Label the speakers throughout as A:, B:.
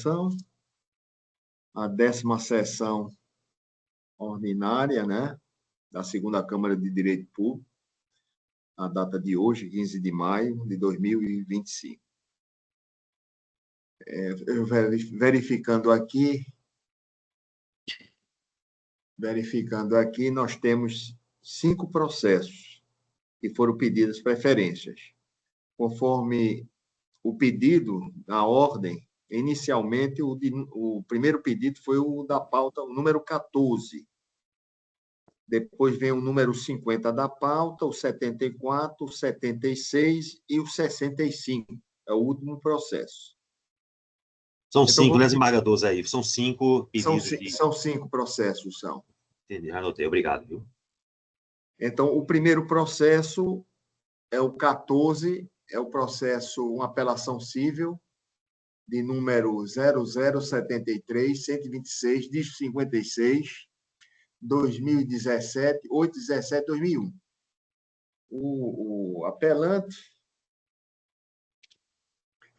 A: sessão, a 10ª sessão ordinária, né, da segunda Câmara de Direito Público, a data de hoje, 15 de maio de 2025. Verificando aqui, nós temos 5 processos que foram pedidas preferências. Conforme o pedido, na ordem, inicialmente, o primeiro pedido foi o da pauta, o número 14. Depois vem o número 50 da pauta, o 74, o 76 e o 65. É o último processo.
B: São 5, né, desembargadores aí? São 5 pedidos
A: São 5 processos, são.
B: Entendi, anotei. Obrigado, viu?
A: Então, o primeiro processo é o 14, é o processo, uma apelação civil, de número 0073-126, dígito 56, 2017, 8/17/2001. O apelante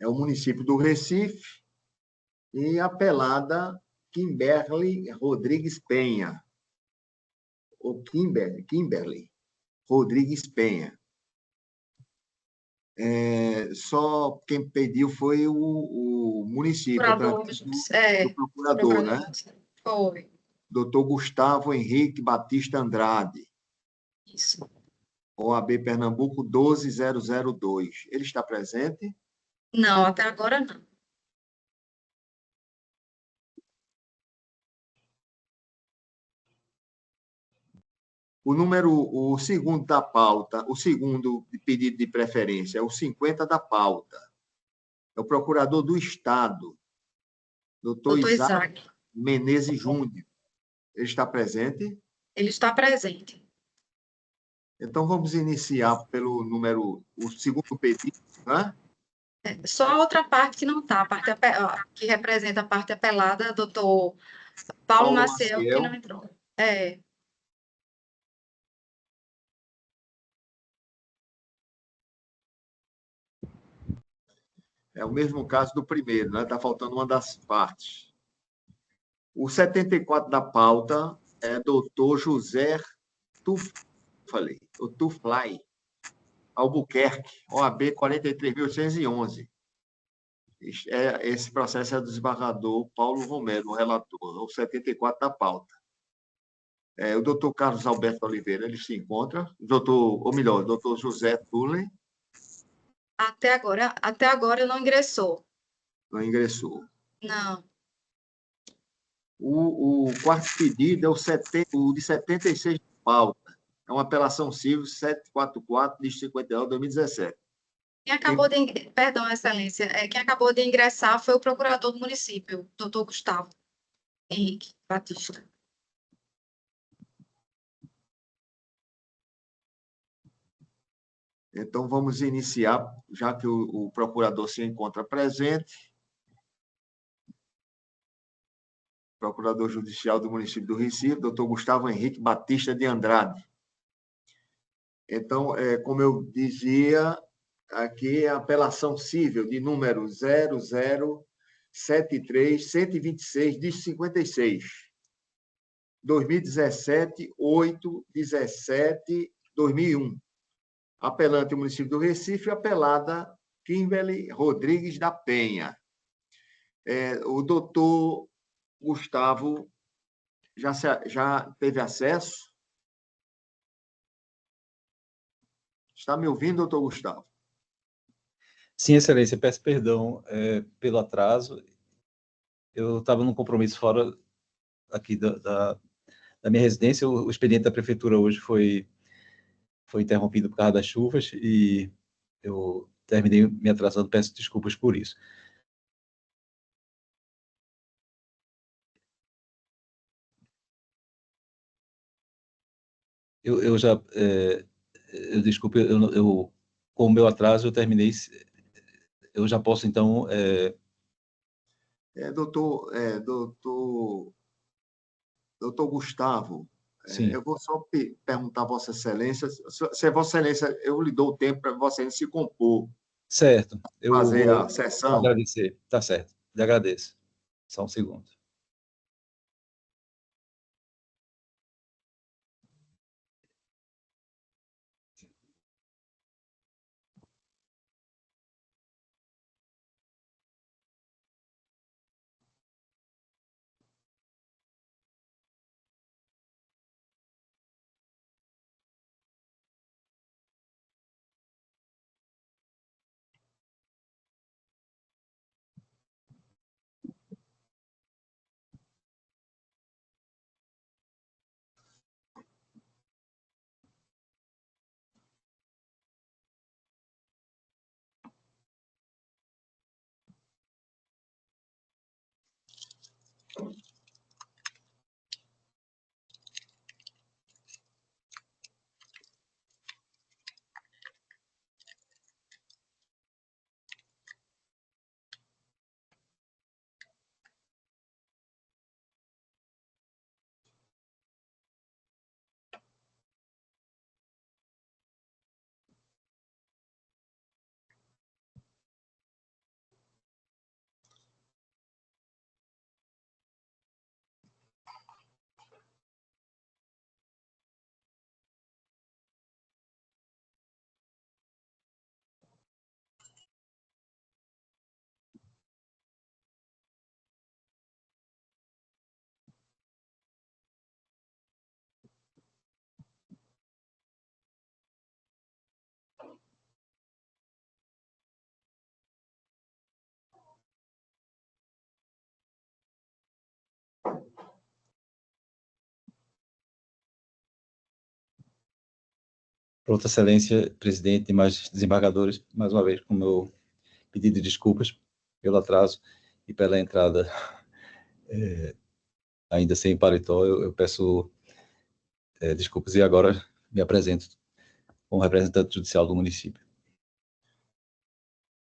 A: é o município do Recife e a apelada Kimberly Rodrigues Penha, ou Kimberly Rodrigues Penha. Só quem pediu foi o município, do procurador, né?
C: Foi.
A: Doutor Gustavo Henrique Batista Andrade.
C: Isso.
A: OAB Pernambuco 12002. Ele está presente?
C: Não, até agora não.
A: O segundo da pauta, o segundo pedido de preferência é o 50 da pauta. É o procurador do Estado, doutor Isaac Menezes Júnior. Ele está presente?
C: Ele está presente.
A: Então, vamos iniciar pelo o segundo pedido, né?
C: Só a outra parte que não está, que representa a parte apelada, doutor Paulo Maciel, que não entrou.
A: É o mesmo caso do primeiro, né? Está faltando uma das partes. O 74 da pauta é doutor José Tuflay Albuquerque, OAB 43.811. Esse processo é do desembargador Paulo Romero, o relator, o 74 da pauta. O doutor Carlos Alberto Oliveira, ele se encontra, o doutor José Tullen.
C: Até agora não ingressou.
A: Não ingressou.
C: Não.
A: O quarto pedido é o de 76 de pauta. É uma apelação civil 744 de 59 de 2017.
C: Perdão, Excelência, quem acabou de ingressar foi o procurador do município, doutor Gustavo Henrique Batista.
A: Então, vamos iniciar, já que o procurador se encontra presente. Procurador Judicial do município do Recife, doutor Gustavo Henrique Batista de Andrade. Então, como eu dizia, aqui é a apelação civil de número 0073-126, de 56. 2017, 8/17/2001. Apelante o município do Recife, apelada Kimberly Rodrigues da Penha. O doutor Gustavo já teve acesso? Está me ouvindo, doutor Gustavo?
D: Sim, Excelência, peço perdão pelo atraso. Eu estava num compromisso fora aqui da minha residência. O expediente da prefeitura hoje foi interrompido por causa das chuvas e eu terminei me atrasando, peço desculpas por isso. Desculpe, com o meu atraso eu terminei, eu já posso, então...
A: Doutor Gustavo,
D: Sim.
A: Eu vou só perguntar a Vossa Excelência, se Vossa Excelência, eu lhe dou o tempo para Vossa Excelência se compor.
D: Certo. Eu
A: fazer
D: vou
A: a sessão.
D: agradecer. Tá certo. Lhe agradeço. Só um segundo. Vossa Excelência, presidente e demais desembargadores, mais uma vez, com o meu pedido de desculpas pelo atraso e pela entrada ainda sem paletó, eu peço desculpas e agora me apresento como representante judicial do município.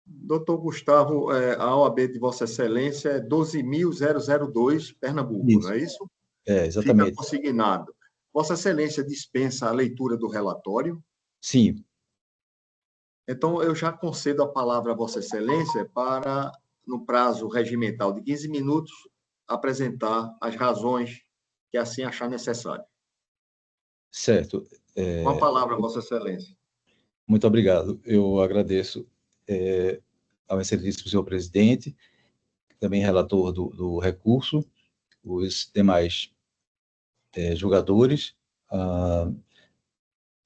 A: Doutor Gustavo, a OAB de Vossa Excelência é 12.002, Pernambuco,
D: Isso.
A: não é isso?
D: Exatamente.
A: Fica consignado. Vossa Excelência dispensa a leitura do relatório?
D: Sim.
A: Então, eu já concedo a palavra a Vossa Excelência para, no prazo regimental de 15 minutos, apresentar as razões que assim achar necessário.
D: Certo.
A: Com a palavra, Vossa Excelência.
D: Muito obrigado. Eu agradeço ao excelentíssimo senhor presidente, também relator do recurso, os demais julgadores,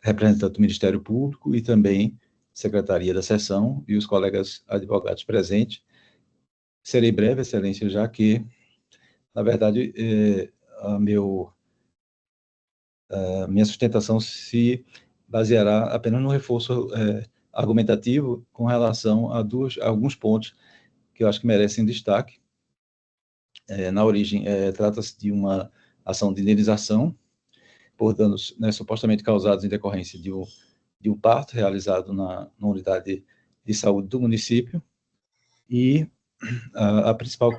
D: representante do Ministério Público e também Secretaria da Seção e os colegas advogados presentes. Serei breve, excelência, já que, na verdade, a minha sustentação se baseará apenas no reforço argumentativo com relação a alguns pontos que eu acho que merecem destaque. Na origem, trata-se de uma ação de indenização por danos, né, supostamente causados em decorrência de um parto realizado na unidade de saúde do município, e a principal,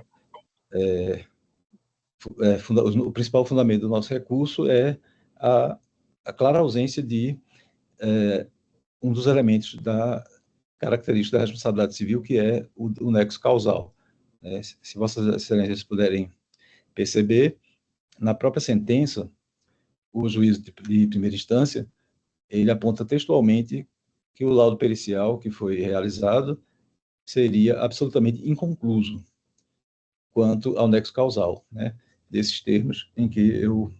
D: o principal fundamento do nosso recurso é a clara ausência de um dos elementos da característica da responsabilidade civil, que é o nexo causal. Se Vossas Excelências puderem perceber, na própria sentença, o juiz de primeira instância, ele aponta textualmente que o laudo pericial que foi realizado seria absolutamente inconcluso quanto ao nexo causal, né, desses termos em que eu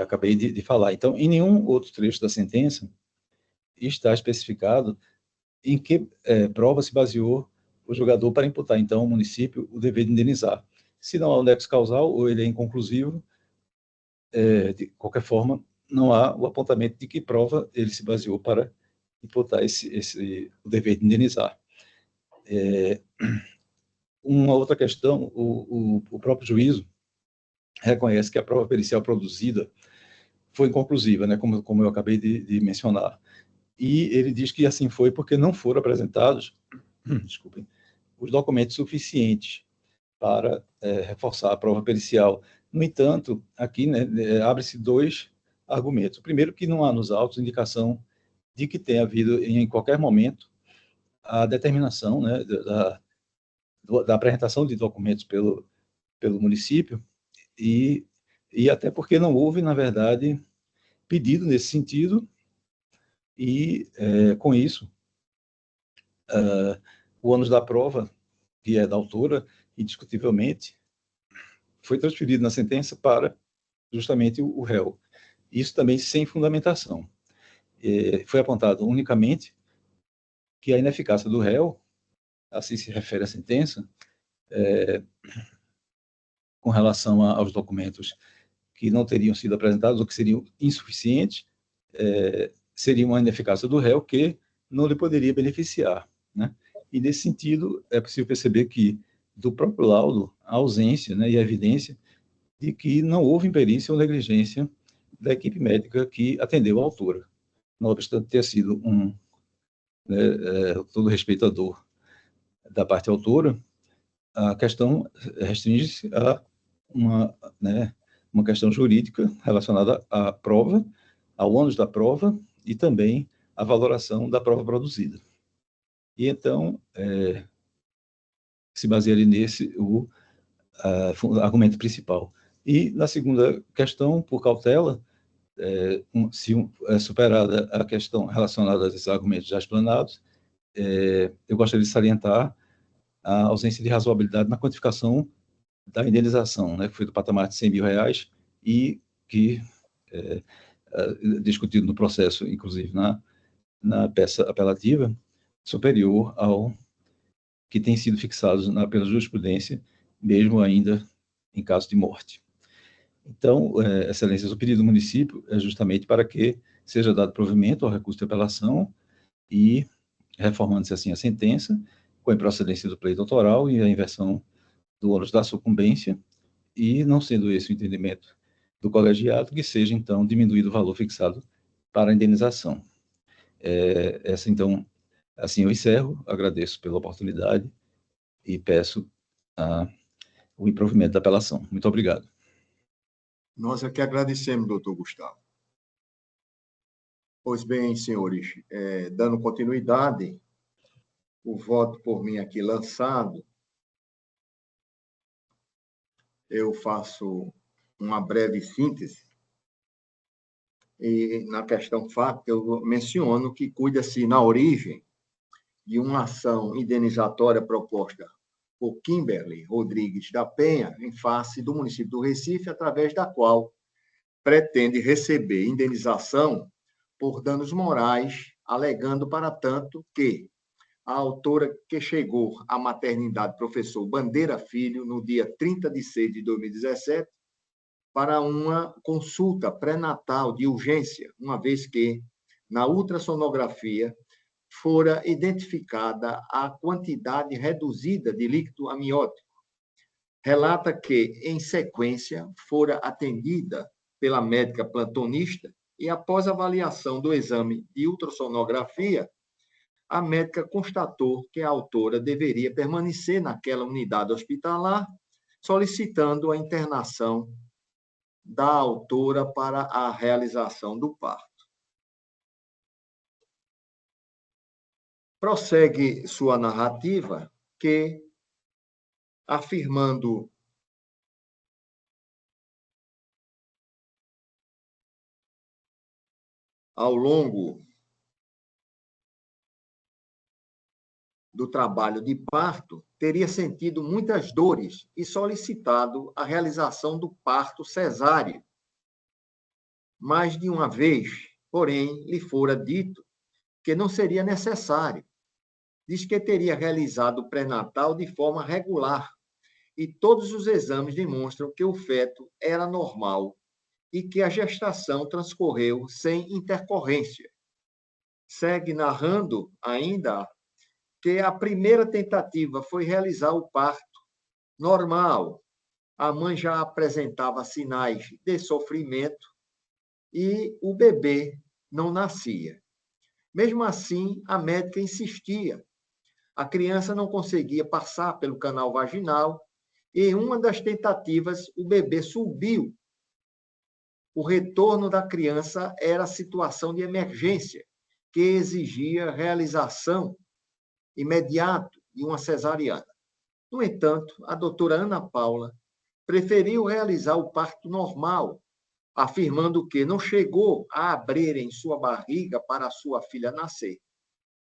D: acabei de falar. Então, em nenhum outro trecho da sentença está especificado em que prova se baseou o julgador para imputar, então, ao município o dever de indenizar. Se não há o nexo causal ou ele é inconclusivo, de qualquer forma, não há o apontamento de que prova ele se baseou para imputar o dever de indenizar. Uma outra questão, o próprio juízo reconhece que a prova pericial produzida foi inconclusiva, né, como eu acabei de mencionar. E ele diz que assim foi porque não foram apresentados, desculpem, os documentos suficientes para reforçar a prova pericial. No entanto, aqui, né, abre-se dois argumentos. O primeiro, que não há nos autos indicação de que tenha havido, em qualquer momento, a determinação, né, da apresentação de documentos pelo município, e até porque não houve, na verdade, pedido nesse sentido, e, com isso, o ônus da prova, que é da autora, indiscutivelmente, foi transferido na sentença para justamente o réu. Isso também sem fundamentação. Foi apontado unicamente que a ineficácia do réu, assim se refere à sentença, com relação aos documentos que não teriam sido apresentados ou que seriam insuficientes, seria uma ineficácia do réu que não lhe poderia beneficiar, né? E, nesse sentido, é possível perceber que, do próprio laudo, a ausência, né, e a evidência de que não houve imperícia ou negligência da equipe médica que atendeu a autora. Não obstante ter sido todo respeitador da parte autora, a questão restringe-se a uma questão jurídica relacionada à prova, ao ônus da prova e também à valoração da prova produzida. E, então, se baseia ali nesse o argumento principal. E, na segunda questão, por cautela, se superada a questão relacionada a esses argumentos já explanados, eu gostaria de salientar a ausência de razoabilidade na quantificação da indenização, né, que foi do patamar de R$100 mil e que, discutido no processo, inclusive na peça apelativa, superior ao que tem sido fixado pela jurisprudência, mesmo ainda em caso de morte. Então, Excelências, o pedido do município é justamente para que seja dado provimento ao recurso de apelação e, reformando-se assim a sentença, com a improcedência do pleito autoral e a inversão do ônus da sucumbência, e, não sendo esse o entendimento do colegiado, que seja, então, diminuído o valor fixado para a indenização. Então, assim eu encerro, agradeço pela oportunidade e peço o improvimento da apelação. Muito obrigado.
A: Nós aqui agradecemos, doutor Gustavo. Pois bem, senhores, dando continuidade, o voto por mim aqui lançado, eu faço uma breve síntese, e na questão fática eu menciono que cuida-se na origem de uma ação indenizatória proposta por Kimberly Rodrigues da Penha, em face do município do Recife, através da qual pretende receber indenização por danos morais, alegando, para tanto, que a autora que chegou à maternidade professor Bandeira Filho, no dia 30 de 6 de 2017, para uma consulta pré-natal de urgência, uma vez que, na ultrassonografia, fora identificada a quantidade reduzida de líquido amniótico. Relata que, em sequência, fora atendida pela médica plantonista e, após avaliação do exame de ultrassonografia, a médica constatou que a autora deveria permanecer naquela unidade hospitalar, solicitando a internação da autora para a realização do parto. Prossegue sua narrativa que, afirmando ao longo do trabalho de parto, teria sentido muitas dores e solicitado a realização do parto cesáreo. Mais de uma vez, porém, lhe fora dito que não seria necessário. Diz que teria realizado o pré-natal de forma regular e todos os exames demonstram que o feto era normal e que a gestação transcorreu sem intercorrência. Segue narrando ainda que a primeira tentativa foi realizar o parto normal. A mãe já apresentava sinais de sofrimento e o bebê não nascia. Mesmo assim, a médica insistia. A criança não conseguia passar pelo canal vaginal e, em uma das tentativas, o bebê subiu. O retorno da criança era situação de emergência, que exigia realização imediata de uma cesariana. No entanto, a doutora Ana Paula preferiu realizar o parto normal, afirmando que não chegou a abrir em sua barriga para sua filha nascer.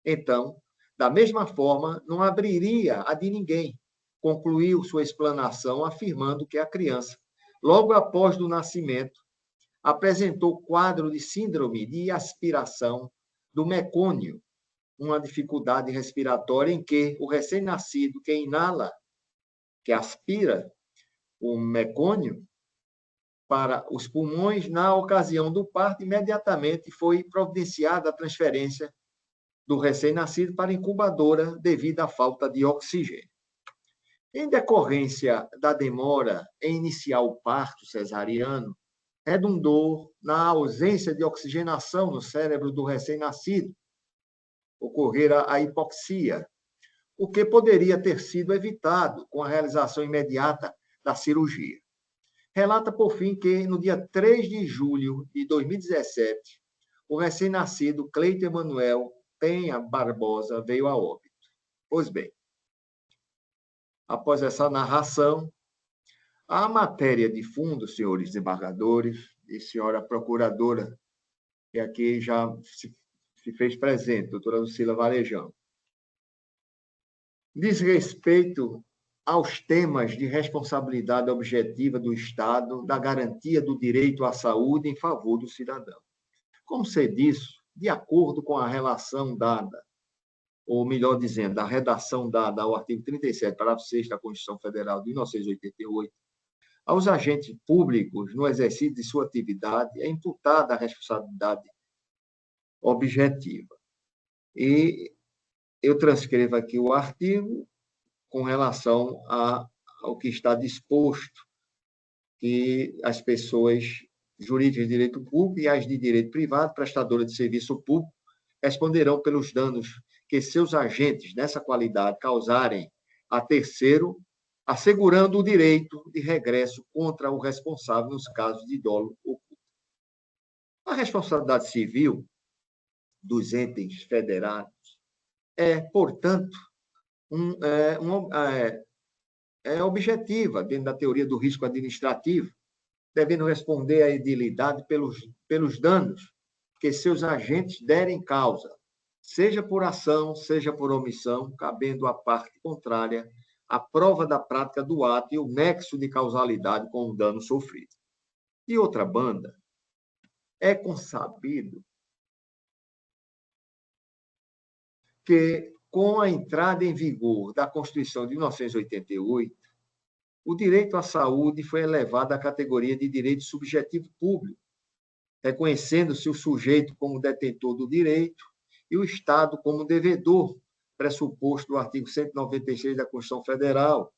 A: Então, da mesma forma, não abriria a de ninguém. Concluiu sua explanação afirmando que a criança, logo após o nascimento, apresentou quadro de síndrome de aspiração do mecônio, uma dificuldade respiratória em que o recém-nascido que inala, que aspira o mecônio para os pulmões, na ocasião do parto, imediatamente foi providenciada a transferência do recém-nascido para a incubadora devido à falta de oxigênio. Em decorrência da demora em iniciar o parto cesariano, redundou na ausência de oxigenação no cérebro do recém-nascido, ocorrera a hipoxia, o que poderia ter sido evitado com a realização imediata da cirurgia. Relata, por fim, que no dia 3 de julho de 2017, o recém-nascido Cleiton Emanuel Penha Barbosa veio a óbito. Pois bem, após essa narração, a matéria de fundo, senhores desembargadores e senhora procuradora, que aqui já se fez presente, doutora Lucila Varejão, diz respeito aos temas de responsabilidade objetiva do Estado, da garantia do direito à saúde em favor do cidadão. Como sei disso, de acordo com a relação dada, ou melhor dizendo, a redação dada ao artigo 37, parágrafo 6 da Constituição Federal de 1988, aos agentes públicos, no exercício de sua atividade, é imputada a responsabilidade objetiva. E eu transcrevo aqui o artigo com relação ao que está disposto, que as pessoas jurídicas de direito público e as de direito privado, prestadoras de serviço público, responderão pelos danos que seus agentes, nessa qualidade, causarem a terceiro, assegurando o direito de regresso contra o responsável nos casos de dolo oculto. A responsabilidade civil dos entes federados é, portanto, objetiva, dentro da teoria do risco administrativo, devendo responder à edilidade pelos danos que seus agentes derem causa, seja por ação, seja por omissão, cabendo à parte contrária a prova da prática do ato e o nexo de causalidade com o dano sofrido. De outra banda, é consabido que, com a entrada em vigor da Constituição de 1988, o direito à saúde foi elevado à categoria de direito subjetivo público, reconhecendo-se o sujeito como detentor do direito e o Estado como devedor, pressuposto do artigo 196 da Constituição Federal,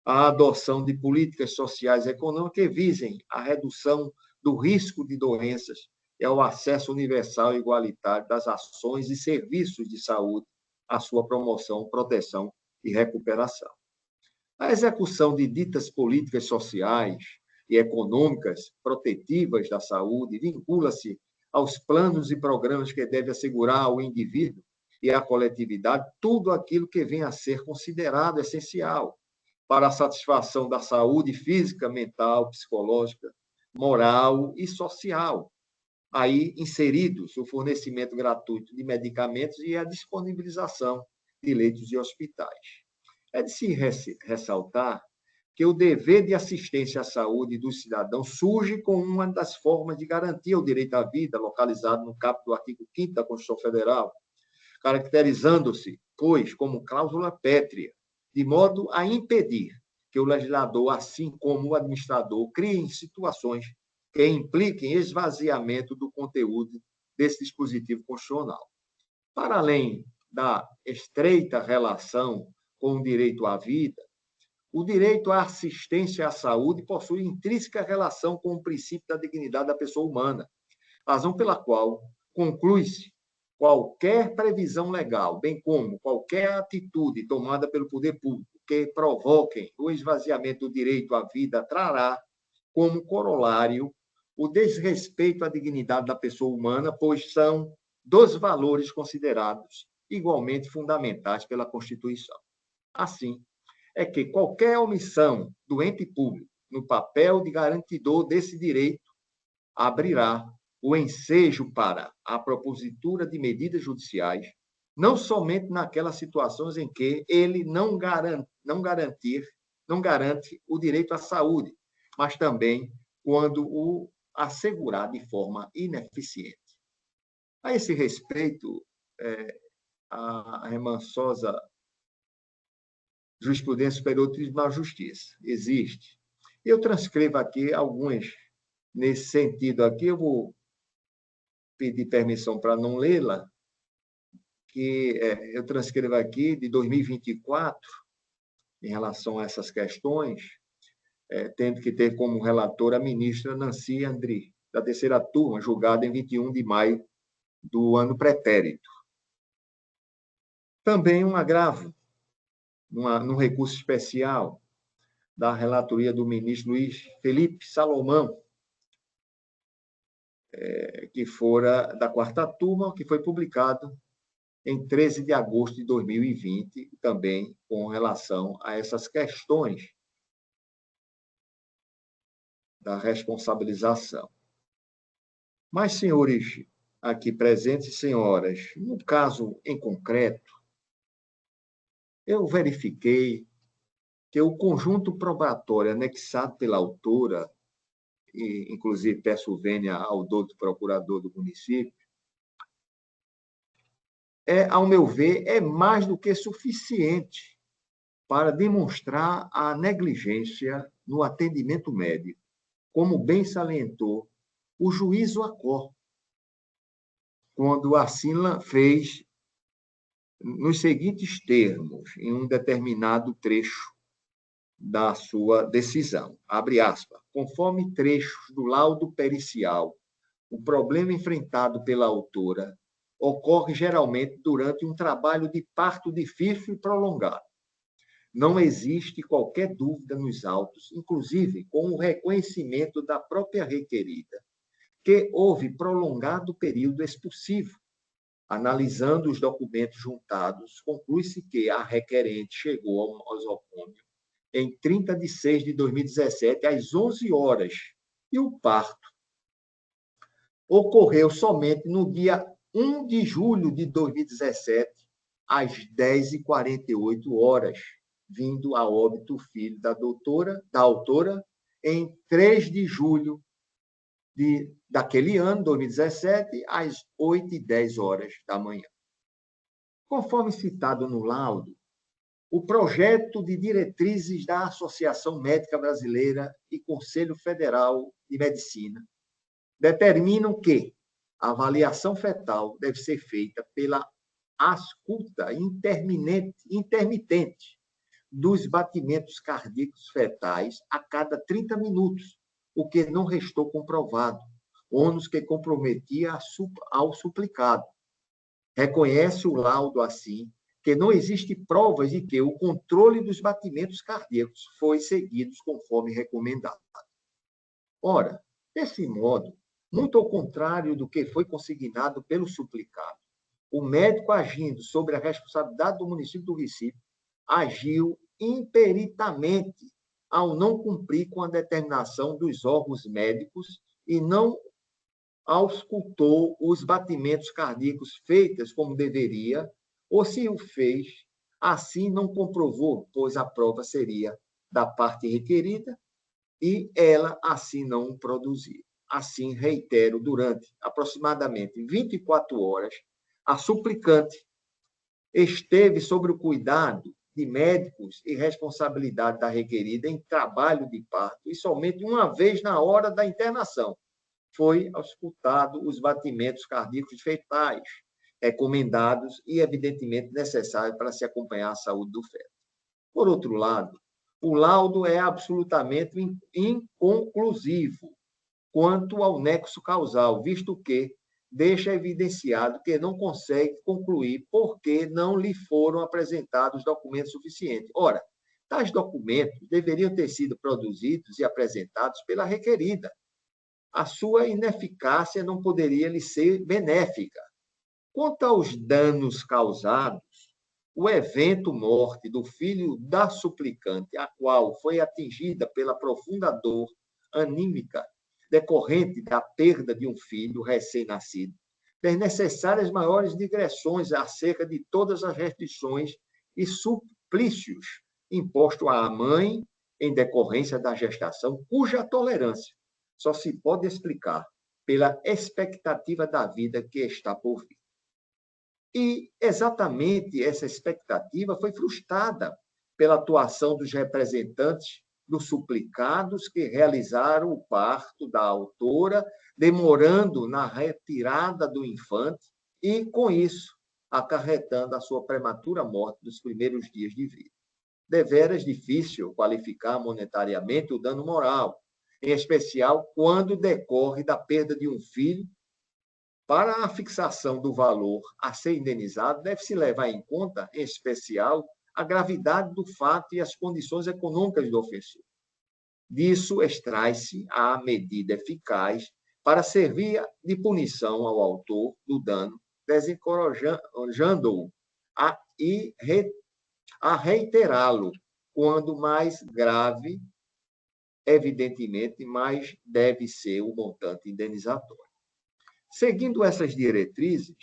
A: a adoção de políticas sociais e econômicas que visem a redução do risco de doenças e ao acesso universal e igualitário das ações e serviços de saúde, à sua promoção, proteção e recuperação. A execução de ditas políticas sociais e econômicas protetivas da saúde vincula-se aos planos e programas que devem assegurar ao indivíduo e à coletividade tudo aquilo que venha a ser considerado essencial para a satisfação da saúde física, mental, psicológica, moral e social, aí inseridos o fornecimento gratuito de medicamentos e a disponibilização de leitos de hospitais. É de se ressaltar que o dever de assistência à saúde dos cidadãos surge com uma das formas de garantir o direito à vida, localizado no caput do artigo 5º da Constituição Federal, caracterizando-se, pois, como cláusula pétrea, de modo a impedir que o legislador, assim como o administrador, criem situações que impliquem esvaziamento do conteúdo desse dispositivo constitucional. Para além da estreita relação com o direito à vida, o direito à assistência à saúde possui intrínseca relação com o princípio da dignidade da pessoa humana, razão pela qual conclui-se qualquer previsão legal, bem como qualquer atitude tomada pelo poder público que provoquem o esvaziamento do direito à vida, trará como corolário o desrespeito à dignidade da pessoa humana, pois são dos valores considerados igualmente fundamentais pela Constituição. Assim, é que qualquer omissão do ente público no papel de garantidor desse direito abrirá o ensejo para a propositura de medidas judiciais, não somente naquelas situações em que ele não garante o direito à saúde, mas também quando o assegurar de forma ineficiente. A esse respeito, a remansosa jurisprudência superior do Tribunal de Justiça existe. Eu transcrevo aqui algumas nesse sentido aqui, eu vou pedir permissão para não lê-la, que eu transcrevo aqui de 2024, em relação a essas questões, tendo que ter como relatora a ministra Nancy Andrighi, da terceira turma, julgada em 21 de maio do ano pretérito. Também um agravo, num recurso especial da relatoria do ministro Luiz Felipe Salomão, que fora da quarta turma, que foi publicado em 13 de agosto de 2020, também com relação a essas questões da responsabilização. Mas, senhores aqui presentes e senhoras, no caso em concreto, eu verifiquei que o conjunto probatório anexado pela autora, e inclusive peço vênia ao douto procurador do município, ao meu ver, é mais do que suficiente para demonstrar a negligência no atendimento médico, como bem salientou o juiz Acor, quando assim fez nos seguintes termos, em um determinado trecho da sua decisão, abre aspas, conforme trechos do laudo pericial, o problema enfrentado pela autora ocorre geralmente durante um trabalho de parto difícil e prolongado. Não existe qualquer dúvida nos autos, inclusive com o reconhecimento da própria requerida, que houve prolongado período expulsivo. Analisando os documentos juntados, conclui-se que a requerente chegou ao nosocômio em 30 de 6 de 2017, às 11 horas, e o parto ocorreu somente no dia 1 de julho de 2017, às 10h48, vindo a óbito o filho da autora, em 3 de julho daquele ano, 2017, às 8h10 da manhã. Conforme citado no laudo, o projeto de diretrizes da Associação Médica Brasileira e Conselho Federal de Medicina determinam que a avaliação fetal deve ser feita pela ausculta intermitente dos batimentos cardíacos fetais a cada 30 minutos, o que não restou comprovado, ônus que comprometia ao suplicado. Reconhece o laudo, assim, que não existe provas de que o controle dos batimentos cardíacos foi seguido conforme recomendado. Ora, desse modo, muito ao contrário do que foi consignado pelo suplicado, o médico, agindo sobre a responsabilidade do município do Recife, agiu imperitamente ao não cumprir com a determinação dos órgãos médicos e não auscultou os batimentos cardíacos feitos como deveria, ou se o fez, assim não comprovou, pois a prova seria da parte requerida e ela assim não produziu. Assim, reitero, durante aproximadamente 24 horas, a suplicante esteve sob o cuidado de médicos e responsabilidade da requerida em trabalho de parto, e somente uma vez na hora da internação foi auscultado os batimentos cardíacos fetais, recomendados e, evidentemente, necessários para se acompanhar a saúde do feto. Por outro lado, o laudo é absolutamente inconclusivo quanto ao nexo causal, visto que deixa evidenciado que não consegue concluir porque não lhe foram apresentados documentos suficientes. Ora, tais documentos deveriam ter sido produzidos e apresentados pela requerida. A sua ineficácia não poderia lhe ser benéfica. Quanto aos danos causados, o evento morte do filho da suplicante, a qual foi atingida pela profunda dor anímica decorrente da perda de um filho recém-nascido, fez necessárias maiores digressões acerca de todas as restrições e suplícios impostos à mãe em decorrência da gestação, cuja tolerância só se pode explicar pela expectativa da vida que está por vir. E exatamente essa expectativa foi frustrada pela atuação dos representantes dos suplicados que realizaram o parto da autora, demorando na retirada do infante e, com isso, acarretando a sua prematura morte nos primeiros dias de vida. Deveras difícil qualificar monetariamente o dano moral, em especial quando decorre da perda de um filho. Para a fixação do valor a ser indenizado, deve-se levar em conta, em especial, a gravidade do fato e as condições econômicas do ofensor. Disso extrai-se a medida eficaz para servir de punição ao autor do dano, desencorajando-o a reiterá-lo, quando mais grave, evidentemente, mais deve ser o montante indenizatório. Seguindo essas diretrizes,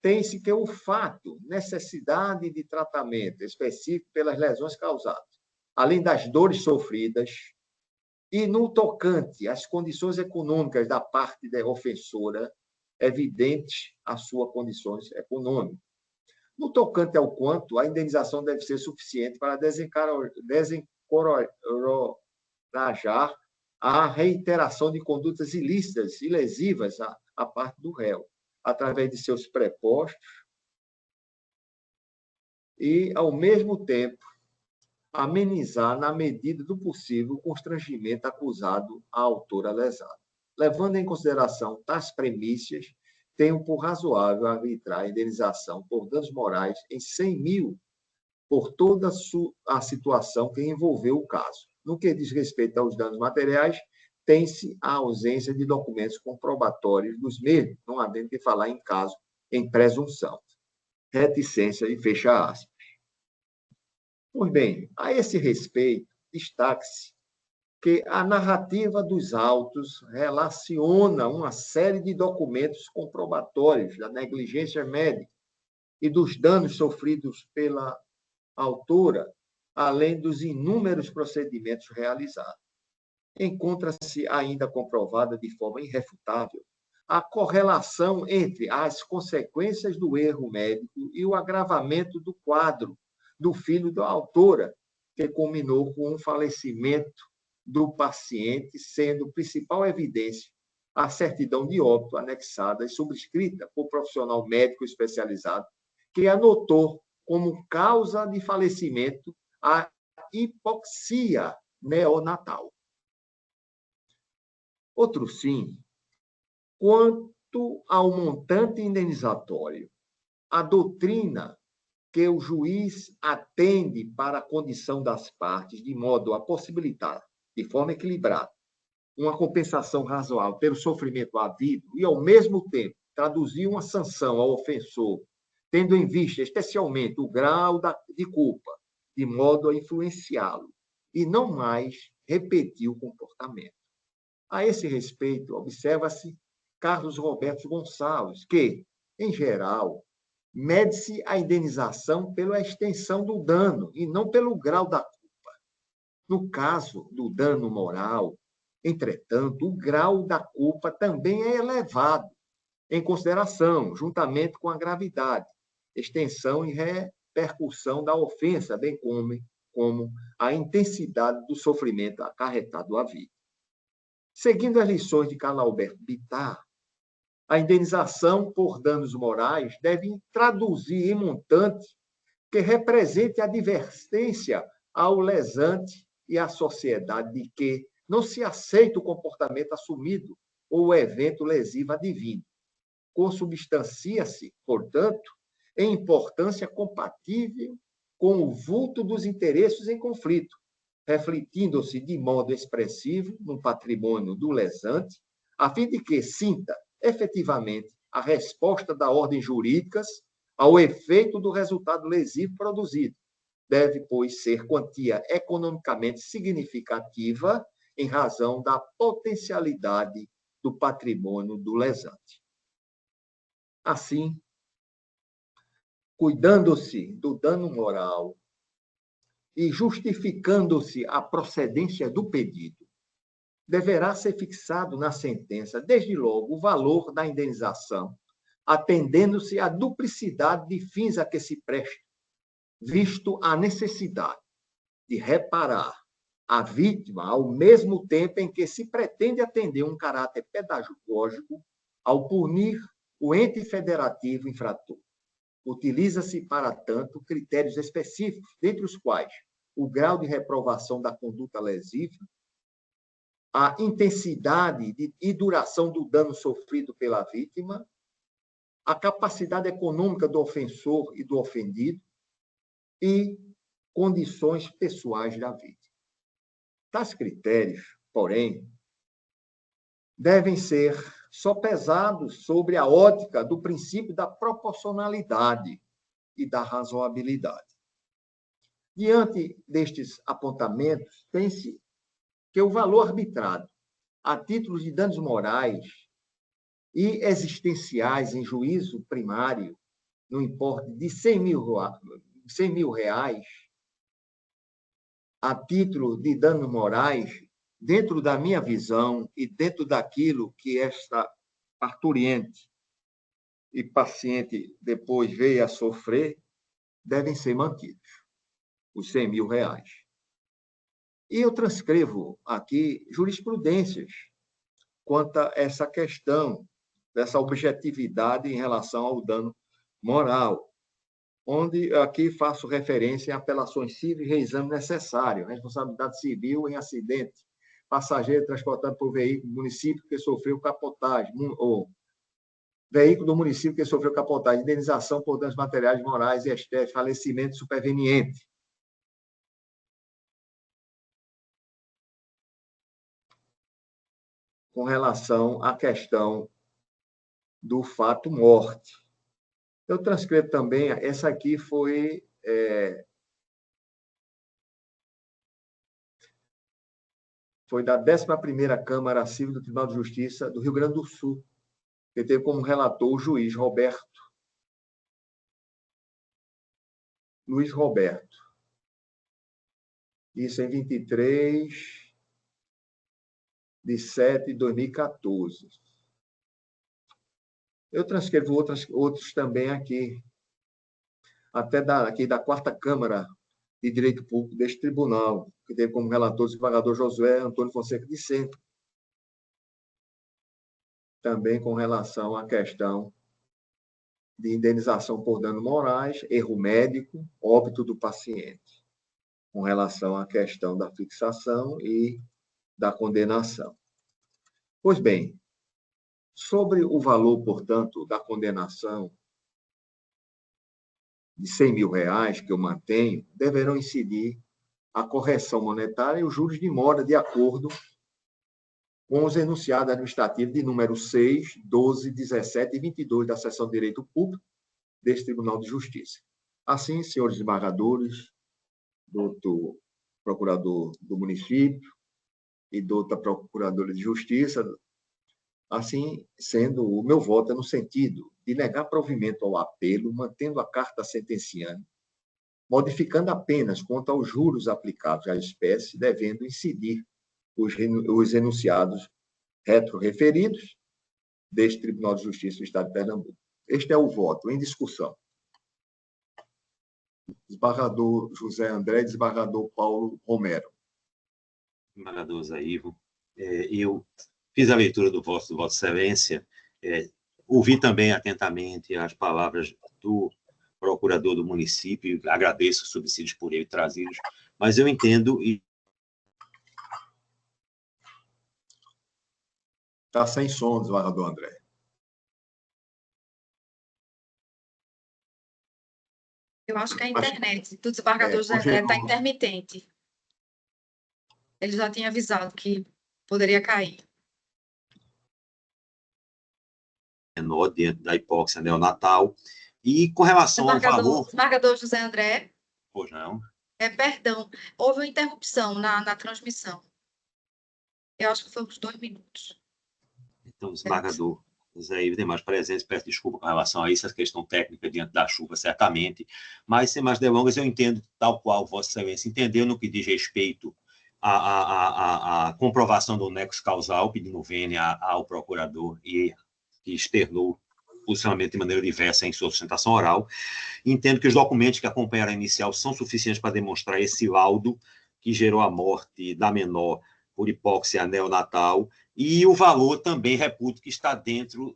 A: tem-se que o fato, necessidade de tratamento específico pelas lesões causadas, além das dores sofridas, e no tocante às condições econômicas da parte da ofensora, evidente a suas condições econômicas. No tocante ao quanto, a indenização deve ser suficiente para desencorajar a reiteração de condutas ilícitas e lesivas à parte do réu, através de seus prepostos, e, ao mesmo tempo, amenizar, na medida do possível, o constrangimento acusado à autora lesada. Levando em consideração tais premissas, tenho por razoável arbitrar a indenização por danos morais em 100 mil por toda a situação que envolveu o caso. No que diz respeito aos danos materiais, tem-se a ausência de documentos comprobatórios dos mesmos, não havendo que falar em caso em presunção. Reticência e fecha aspas. Pois bem, a esse respeito, destaque-se que a narrativa dos autos relaciona uma série de documentos comprobatórios da negligência médica e dos danos sofridos pela autora, além dos inúmeros procedimentos realizados. Encontra-se ainda comprovada de forma irrefutável a correlação entre as consequências do erro médico e o agravamento do quadro do filho da autora, que culminou com o falecimento do paciente, sendo principal evidência a certidão de óbito anexada e subscrita por profissional médico especializado, que anotou como causa de falecimento a hipoxia neonatal. Outro sim, quanto ao montante indenizatório, a doutrina que o juiz atende para a condição das partes, de modo a possibilitar, de forma equilibrada, uma compensação razoável pelo sofrimento havido e, ao mesmo tempo, traduzir uma sanção ao ofensor, tendo em vista especialmente o grau de culpa, de modo a influenciá-lo, e não mais repetir o comportamento. A esse respeito, observa-se Carlos Roberto Gonçalves, que, em geral, mede-se a indenização pela extensão do dano e não pelo grau da culpa. No caso do dano moral, entretanto, o grau da culpa também é elevado em consideração, juntamente com a gravidade, extensão e repercussão da ofensa, bem como a intensidade do sofrimento acarretado à vida. Seguindo as lições de Carlos Alberto Bittar, a indenização por danos morais deve traduzir em montante que represente a advertência ao lesante e à sociedade de que não se aceita o comportamento assumido ou o evento lesivo advindo. Consubstancia-se, portanto, em importância compatível com o vulto dos interesses em conflito, refletindo-se de modo expressivo no patrimônio do lesante, a fim de que sinta efetivamente a resposta da ordem jurídicas ao efeito do resultado lesivo produzido. Deve, pois, ser quantia economicamente significativa em razão da potencialidade do patrimônio do lesante. Assim, cuidando-se do dano moral e justificando-se a procedência do pedido, deverá ser fixado na sentença, desde logo, o valor da indenização, atendendo-se à duplicidade de fins a que se presta, visto a necessidade de reparar a vítima ao mesmo tempo em que se pretende atender um caráter pedagógico ao punir o ente federativo infrator. Utiliza-se, para tanto, critérios específicos, dentre os quais o grau de reprovação da conduta lesiva, a intensidade e duração do dano sofrido pela vítima, a capacidade econômica do ofensor e do ofendido e condições pessoais da vítima. Tais critérios, porém, devem ser sopesados sobre a ótica do princípio da proporcionalidade e da razoabilidade. Diante destes apontamentos, tem-se que o valor arbitrado a título de danos morais e existenciais em juízo primário, no importe de 100 mil reais, a título de danos morais, dentro da minha visão e dentro daquilo que esta parturiente e paciente depois veio a sofrer, devem ser mantidos, os 100 mil reais. E eu transcrevo aqui jurisprudências quanto a essa questão dessa objetividade em relação ao dano moral, onde aqui faço referência a apelações cíveis e reexame necessário, responsabilidade civil em acidente, passageiro transportado por veículo do município que sofreu capotagem, ou veículo do município que sofreu capotagem, indenização por danos materiais, morais e estéticos, falecimento superveniente. Com relação à questão do fato morte. Eu transcrevo também, essa aqui foi da 11ª Câmara Civil do Tribunal de Justiça do Rio Grande do Sul, que teve como relator o juiz Luiz Roberto. Isso em 23/7/2014. Eu transcrevo outros também aqui, até aqui da 4ª Câmara de Direito Público deste tribunal, que teve como relator o desembargador Josué Antônio Fonseca de Sena, também com relação à questão de indenização por danos morais, erro médico, óbito do paciente, com relação à questão da fixação e da condenação. Pois bem, sobre o valor, portanto, da condenação de 100 mil reais que eu mantenho, deverão incidir a correção monetária e os juros de mora, de acordo com os enunciados administrativos de número 6, 12, 17 e 22 da Seção de Direito Público deste Tribunal de Justiça. Assim, senhores desembargadores, doutor procurador do município e doutora procuradora de Justiça, assim sendo, o meu voto é no sentido de negar provimento ao apelo, mantendo a carta sentenciante, modificando apenas quanto aos juros aplicados à espécie, devendo incidir os enunciados retroreferidos deste Tribunal de Justiça do Estado de Pernambuco. Este é o voto em discussão. Desembargador José André, desembargador Paulo Romero.
B: Desembargador Zé Ivo, eu fiz a leitura do voto de Vossa Excelência, ouvi também atentamente as palavras do procurador do município, agradeço os subsídios por ele trazidos, mas eu entendo e...
A: Está sem som, desembargador André.
C: Eu acho que a internet do desembargador José André está intermitente. Ele já tinha avisado que poderia cair.
B: Menor dentro da hipóxia neonatal, E com relação ao valor...
C: Desembargador José André.
B: Pois não.
C: Perdão, houve uma interrupção na transmissão. Eu acho que foi uns 2 minutos.
B: Então, desembargador Zé Ivo, demais presentes, peço desculpa com relação a isso, essa questão técnica diante da chuva, certamente, mas, sem mais delongas, eu entendo, tal qual Vossa Excelência entendeu, no que diz respeito à comprovação do nexo causal, pedindo vênia ao procurador e que externou o posicionamento de maneira diversa em sua sustentação oral. Entendo que os documentos que acompanharam a inicial são suficientes para demonstrar esse laudo que gerou a morte da menor por hipóxia neonatal, e o valor também reputo que está dentro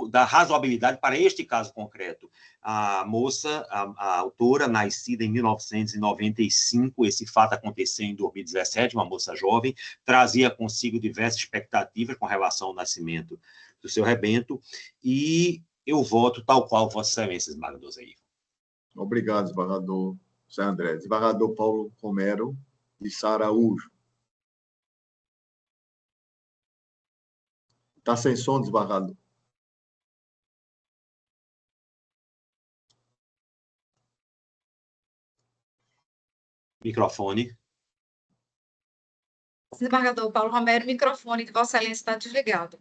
B: da razoabilidade para este caso concreto. A moça, a autora, nascida em 1995, esse fato aconteceu em 2017, uma moça jovem, trazia consigo diversas expectativas com relação ao nascimento do seu rebento, e eu voto tal qual Vossa Excelência, desembargador Zé Ivo.
A: Obrigado, desembargador Zé André. Desembargador Paulo Romero de Sá Araújo. Está sem som, desembargador.
B: Microfone.
C: Desembargador Paulo Romero, o microfone de Vossa Excelência está desligado.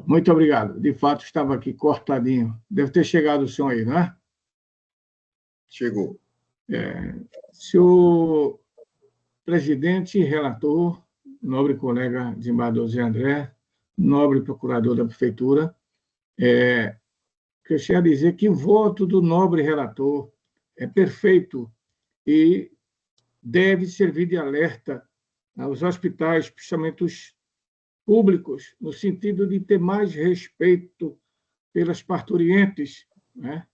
E: Muito obrigado. De fato, estava aqui cortadinho. Deve ter chegado o som aí, não é?
A: Chegou.
E: Senhor presidente e relator, nobre colega desembargador Zé André, nobre procurador da prefeitura, quero dizer que o voto do nobre relator é perfeito e deve servir de alerta aos hospitais, principalmente os públicos, no sentido de ter mais respeito pelas parturientes, né?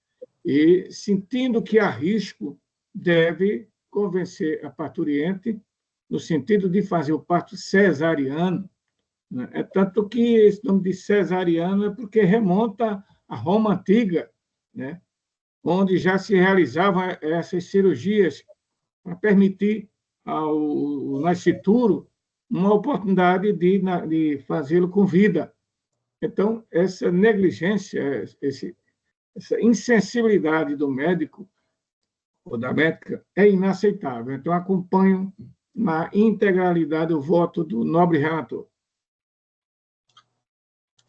E: E, sentindo que há risco, deve convencer a parturiente no sentido de fazer o parto cesariano, né? É tanto que esse nome de cesariano é porque remonta à Roma Antiga, né? Onde já se realizavam essas cirurgias para permitir ao nascituro uma oportunidade de fazê-lo com vida. Então, essa negligência, essa insensibilidade do médico ou da médica é inaceitável. Então, acompanho na integralidade o voto do nobre relator.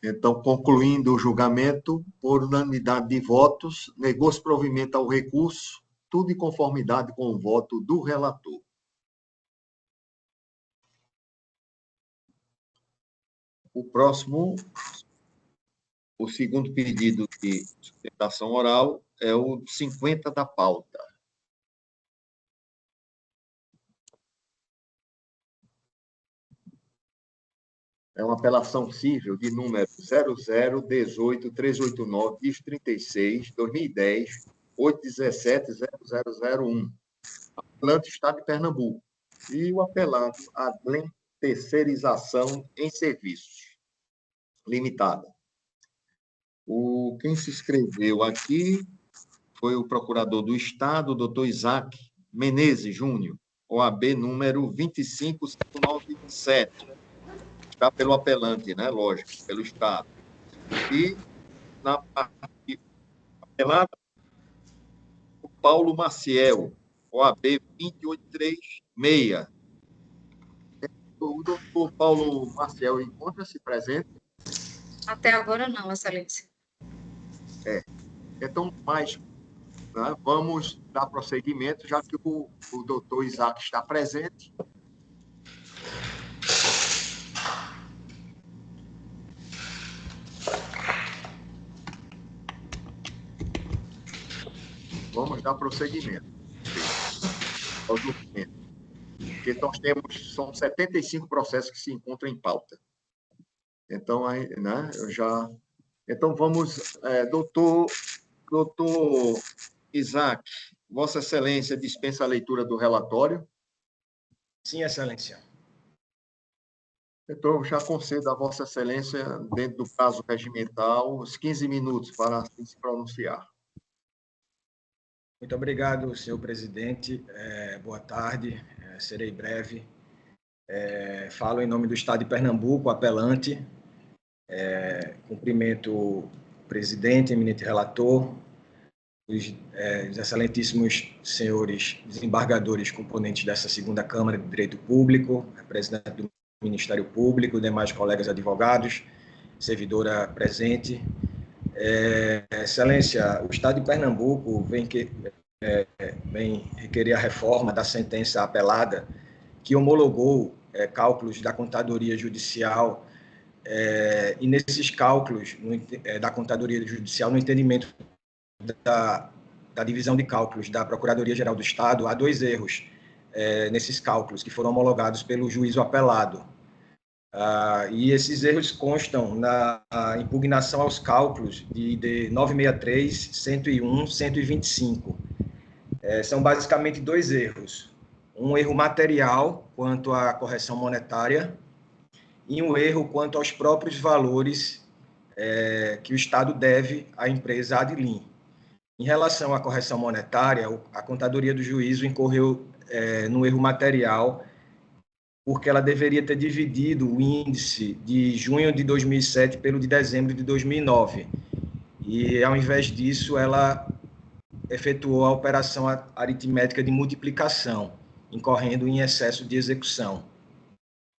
A: Então, concluindo o julgamento, por unanimidade de votos, negou-se provimento ao recurso, tudo em conformidade com o voto do relator. O próximo, o segundo pedido de sustentação oral é o 50 da pauta. É uma apelação civil de número 0018-389-36, 2010, 817-0001. O apelante está de Pernambuco. E o apelado a terceirização em serviços limitada. Quem se inscreveu aqui foi o procurador do Estado, o doutor Isaac Menezes Júnior, OAB número 25597. Está pelo apelante, né? Lógico, pelo Estado. E na parte apelada, o Paulo Maciel, OAB 28366. O doutor Paulo Maciel encontra-se presente?
C: Até agora não, Excelência.
A: Então, né, vamos dar prosseguimento, já que o doutor Isaac está presente. Vamos dar prosseguimento aos documentos. Porque nós temos, são 75 processos que se encontram em pauta. Então, né, Então, vamos, doutor Isaac, Vossa Excelência dispensa a leitura do relatório?
F: Sim, Excelência.
A: Então, eu já concedo a Vossa Excelência, dentro do prazo regimental, os 15 minutos para se pronunciar.
F: Muito obrigado, senhor presidente. Boa tarde. Serei breve. Falo em nome do Estado de Pernambuco, apelante. Cumprimento o presidente, eminente relator, os excelentíssimos senhores desembargadores componentes dessa segunda Câmara de Direito Público, representante do Ministério Público, demais colegas advogados, servidora presente. Excelência, o Estado de Pernambuco vem requerer a reforma da sentença apelada que homologou cálculos da contadoria judicial e nesses cálculos da contadoria judicial, no entendimento da divisão de cálculos da Procuradoria-Geral do Estado, há 2 erros nesses cálculos que foram homologados pelo juízo apelado. E esses erros constam na impugnação aos cálculos de 963, 101, 125. São basicamente 2 erros. Um erro material quanto à correção monetária e um erro quanto aos próprios valores que o Estado deve à empresa Adlim. Em relação à correção monetária, a contadoria do juízo incorreu no erro material, porque ela deveria ter dividido o índice de junho de 2007 pelo de dezembro de 2009. E, ao invés disso, ela efetuou a operação aritmética de multiplicação, incorrendo em excesso de execução.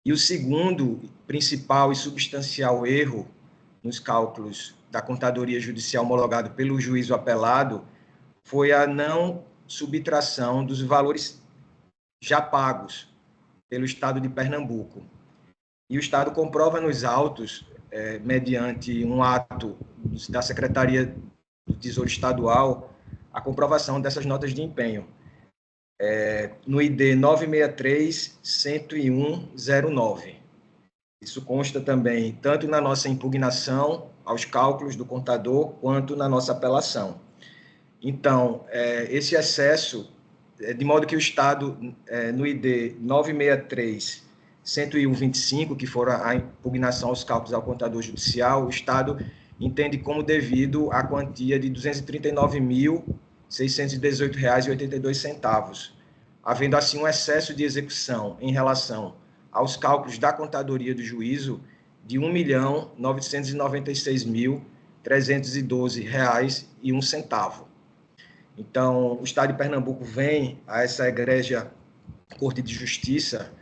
F: E o segundo, principal e substancial erro nos cálculos da contadoria judicial homologado pelo juízo apelado foi a não subtração dos valores já pagos pelo Estado de Pernambuco. E o Estado comprova nos autos, mediante um ato da Secretaria do Tesouro Estadual, a comprovação dessas notas de empenho. No ID 963-10109. Isso consta também tanto na nossa impugnação aos cálculos do contador, quanto na nossa apelação. Então, esse excesso, de modo que o Estado, no ID 963-10125, que for a impugnação aos cálculos ao contador judicial, o Estado entende como devido a quantia de R$ 239.618,82, havendo assim um excesso de execução em relação aos cálculos da contadoria do juízo de R$ 1.996.312,01. Então, o Estado de Pernambuco vem a essa egrégia Corte de Justiça,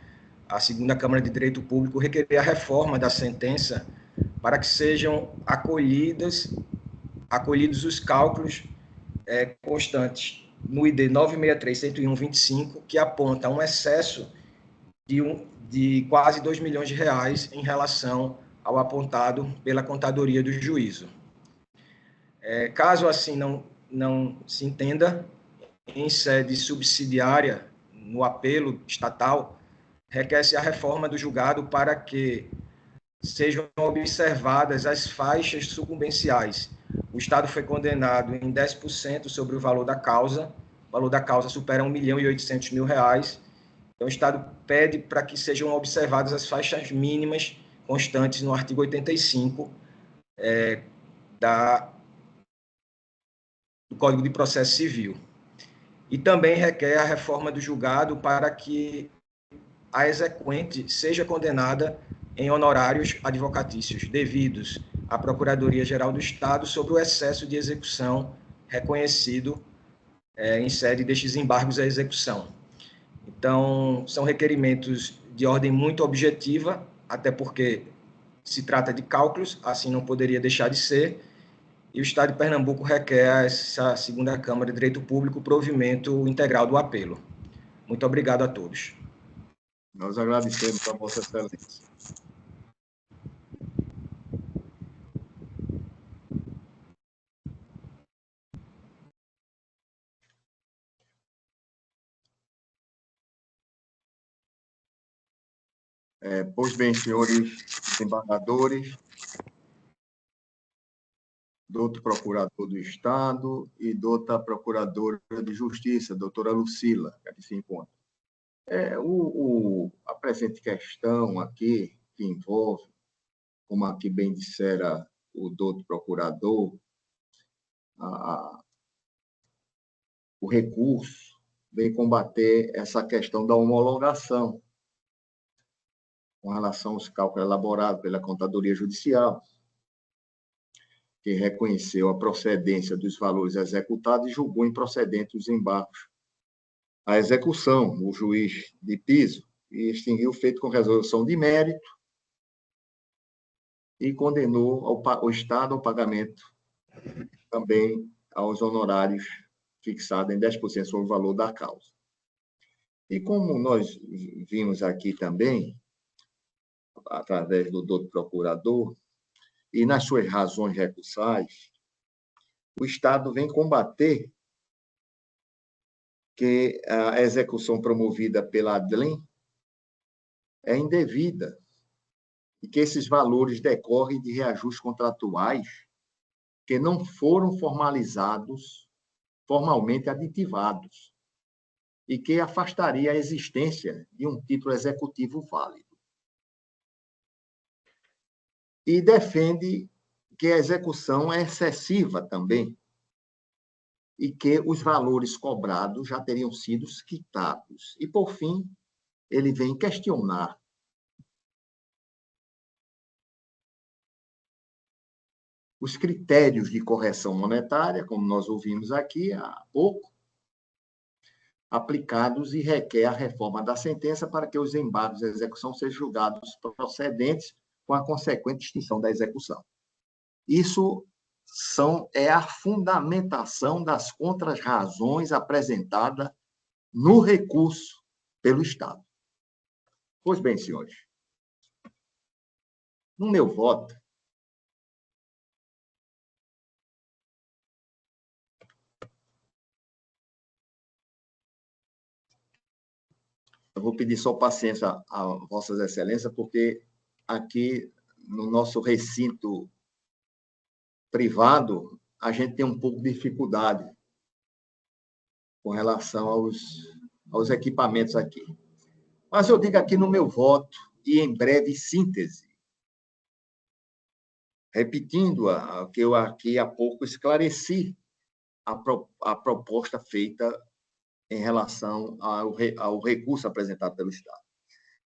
F: a segunda Câmara de Direito Público, requerer a reforma da sentença para que sejam acolhidos os cálculos constantes no ID 963-10125, que aponta um excesso de quase R$ 2 milhões em relação ao apontado pela contadoria do juízo. Caso assim não se entenda, em sede subsidiária, no apelo estatal, requer-se a reforma do julgado para que sejam observadas as faixas sucumbenciais. O Estado foi condenado em 10% sobre o valor da causa. O valor da causa supera R$ 1.800.000. Então, o Estado pede para que sejam observadas as faixas mínimas constantes no artigo 85 do Código de Processo Civil. E também requer a reforma do julgado para que a exequente seja condenada em honorários advocatícios devidos à Procuradoria-Geral do Estado sobre o excesso de execução reconhecido em sede destes embargos à execução. Então, são requerimentos de ordem muito objetiva, até porque se trata de cálculos, assim não poderia deixar de ser, e o Estado de Pernambuco requer a essa segunda Câmara de Direito Público o provimento integral do apelo. Muito obrigado a todos.
A: Nós agradecemos a Vossa Excelência. Pois bem, senhores desembargadores, doutor Procurador do Estado e doutora Procuradora de Justiça, doutora Lucila, que aqui se encontra. A presente questão aqui, que envolve, como aqui bem dissera o doutor Procurador, o recurso vem combater essa questão da homologação. com relação aos cálculos elaborados pela Contadoria Judicial, que reconheceu a procedência dos valores executados e julgou improcedente os embargos à execução, o juiz de piso, e extinguiu o feito com resolução de mérito e condenou o Estado ao pagamento também aos honorários fixados em 10% sobre o valor da causa. E como nós vimos aqui também, através do doutor procurador, e nas suas razões recursais, o Estado vem combater que a execução promovida pela ADLEM é indevida e que esses valores decorrem de reajustes contratuais que não foram formalmente aditivados e que afastaria a existência de um título executivo válido. E defende que a execução é excessiva também e que os valores cobrados já teriam sido quitados. E, por fim, ele vem questionar os critérios de correção monetária, como nós ouvimos aqui há pouco, aplicados e requer a reforma da sentença para que os embargos de execução sejam julgados procedentes com a consequente extinção da execução. Isso é a fundamentação das contrarrazões apresentadas no recurso pelo Estado. Pois bem, senhores, no meu voto, eu vou pedir só paciência a Vossas Excelências, porque aqui no nosso recinto privado, a gente tem um pouco de dificuldade com relação aos equipamentos aqui. Mas eu digo aqui no meu voto, e em breve síntese, repetindo o que eu aqui há pouco esclareci, a proposta feita em relação ao recurso apresentado pelo Estado.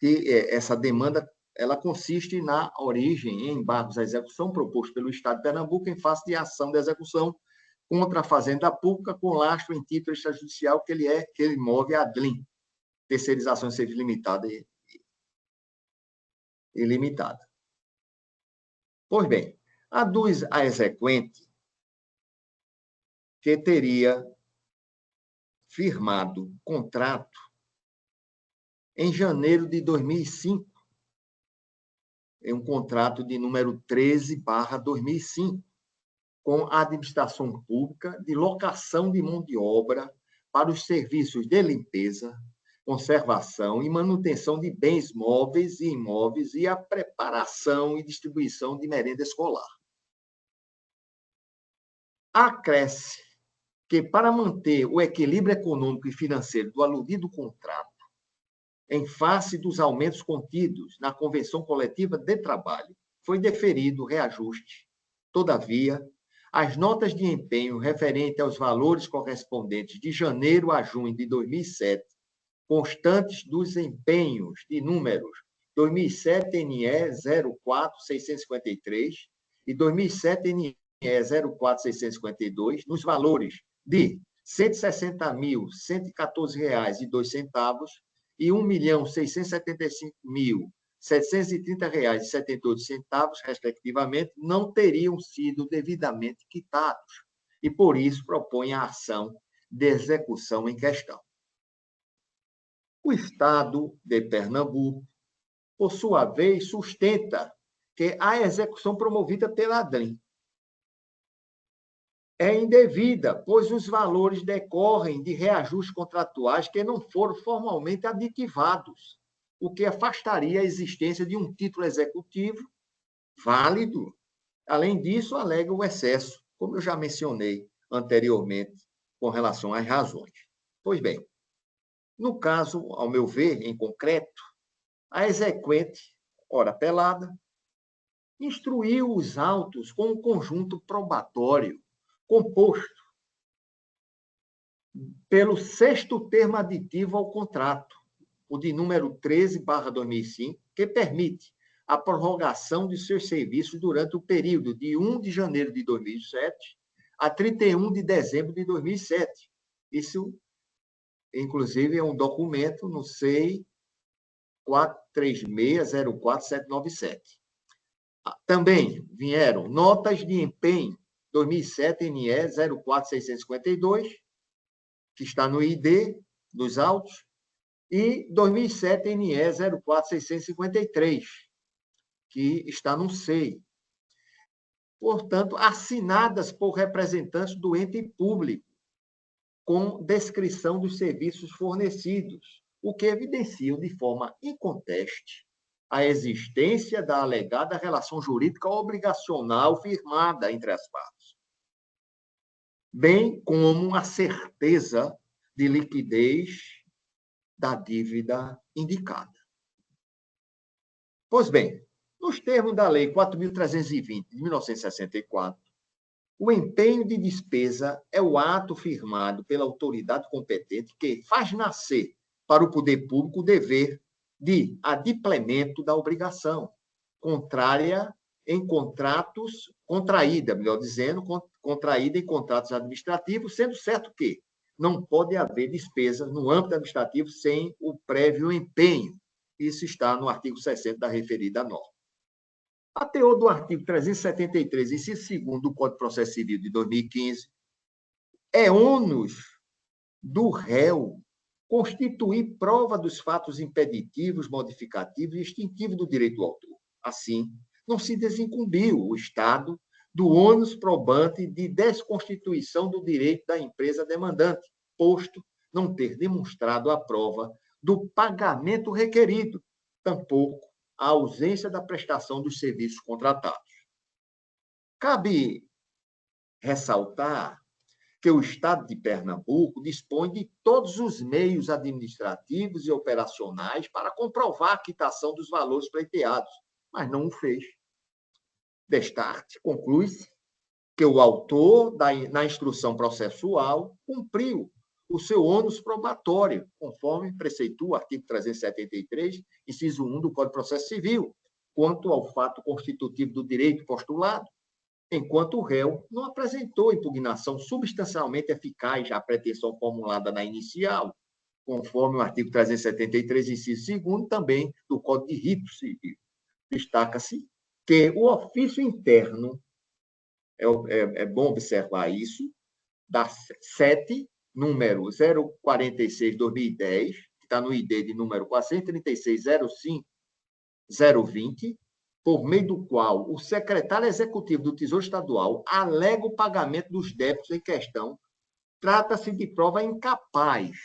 A: Que essa demanda ela consiste na origem em embargos à execução proposto pelo Estado de Pernambuco em face de ação de execução contra a Fazenda Pública com lastro em título extrajudicial que ele move a ADLEM, Terceirização de Serviço Limitada e Ilimitada. Pois bem, aduz a exequente que teria firmado contrato em janeiro de 2005, em um contrato de número 13/2005, com a administração pública de locação de mão de obra para os serviços de limpeza, conservação e manutenção de bens móveis e imóveis e a preparação e distribuição de merenda escolar. Acresce que, para manter o equilíbrio econômico e financeiro do aludido contrato, em face dos aumentos contidos na Convenção Coletiva de Trabalho, foi deferido o reajuste. Todavia, as notas de empenho referentes aos valores correspondentes de janeiro a junho de 2007, constantes dos empenhos de números 2007 NE 04653 e 2007 NE 04652, nos valores de R$ 160.114,02 e R$ 1.675.730,78, respectivamente, não teriam sido devidamente quitados e, por isso, propõe a ação de execução em questão. O Estado de Pernambuco, por sua vez, sustenta que a execução promovida pela ADLEM é indevida, pois os valores decorrem de reajustes contratuais que não foram formalmente aditivados, o que afastaria a existência de um título executivo válido. Além disso, alega o excesso, como eu já mencionei anteriormente, com relação às razões. Pois bem, no caso, ao meu ver, em concreto, a exequente, ora pelada, instruiu os autos com um conjunto probatório composto pelo 6º termo aditivo ao contrato, o de número 13/2005, que permite a prorrogação de seus serviços durante o período de 1 de janeiro de 2007 a 31 de dezembro de 2007. Isso, inclusive, é um documento no SEI 43604-797. Também vieram notas de empenho 2007 NE 04652, que está no ID dos autos, e 2007 NE 04653, que está no SEI. Portanto, assinadas por representantes do ente público, com descrição dos serviços fornecidos, o que evidencia de forma inconteste a existência da alegada relação jurídica obrigacional firmada entre as partes, bem como a certeza de liquidez da dívida indicada. Pois bem, nos termos da Lei 4.320, de 1964, o empenho de despesa é o ato firmado pela autoridade competente que faz nascer para o poder público o dever de adimplemento da obrigação, contraída, melhor dizendo, contraída em contratos administrativos, sendo certo que não pode haver despesa no âmbito administrativo sem o prévio empenho. Isso está no artigo 60 da referida norma. A teor do artigo 373, inciso 2º do Código de Processo Civil de 2015, é ônus do réu constituir prova dos fatos impeditivos, modificativos e extintivos do direito do autor. Assim, não se desincumbiu o Estado do ônus probante de desconstituição do direito da empresa demandante, posto não ter demonstrado a prova do pagamento requerido, tampouco a ausência da prestação dos serviços contratados. Cabe ressaltar que o Estado de Pernambuco dispõe de todos os meios administrativos e operacionais para comprovar a quitação dos valores pleiteados, mas não o fez. Destarte, conclui-se que o autor, na instrução processual, cumpriu o seu ônus probatório, conforme preceitua o artigo 373, inciso 1 do Código de Processo Civil, quanto ao fato constitutivo do direito postulado, enquanto o réu não apresentou impugnação substancialmente eficaz à pretensão formulada na inicial, conforme o artigo 373, inciso 2º, também do Código de Rito Civil. Destaca-se que o ofício interno, é bom observar isso, da 7, número 046-2010, que está no ID de número 436-05-020, por meio do qual o secretário executivo do Tesouro Estadual alega o pagamento dos débitos em questão, trata-se de prova incapaz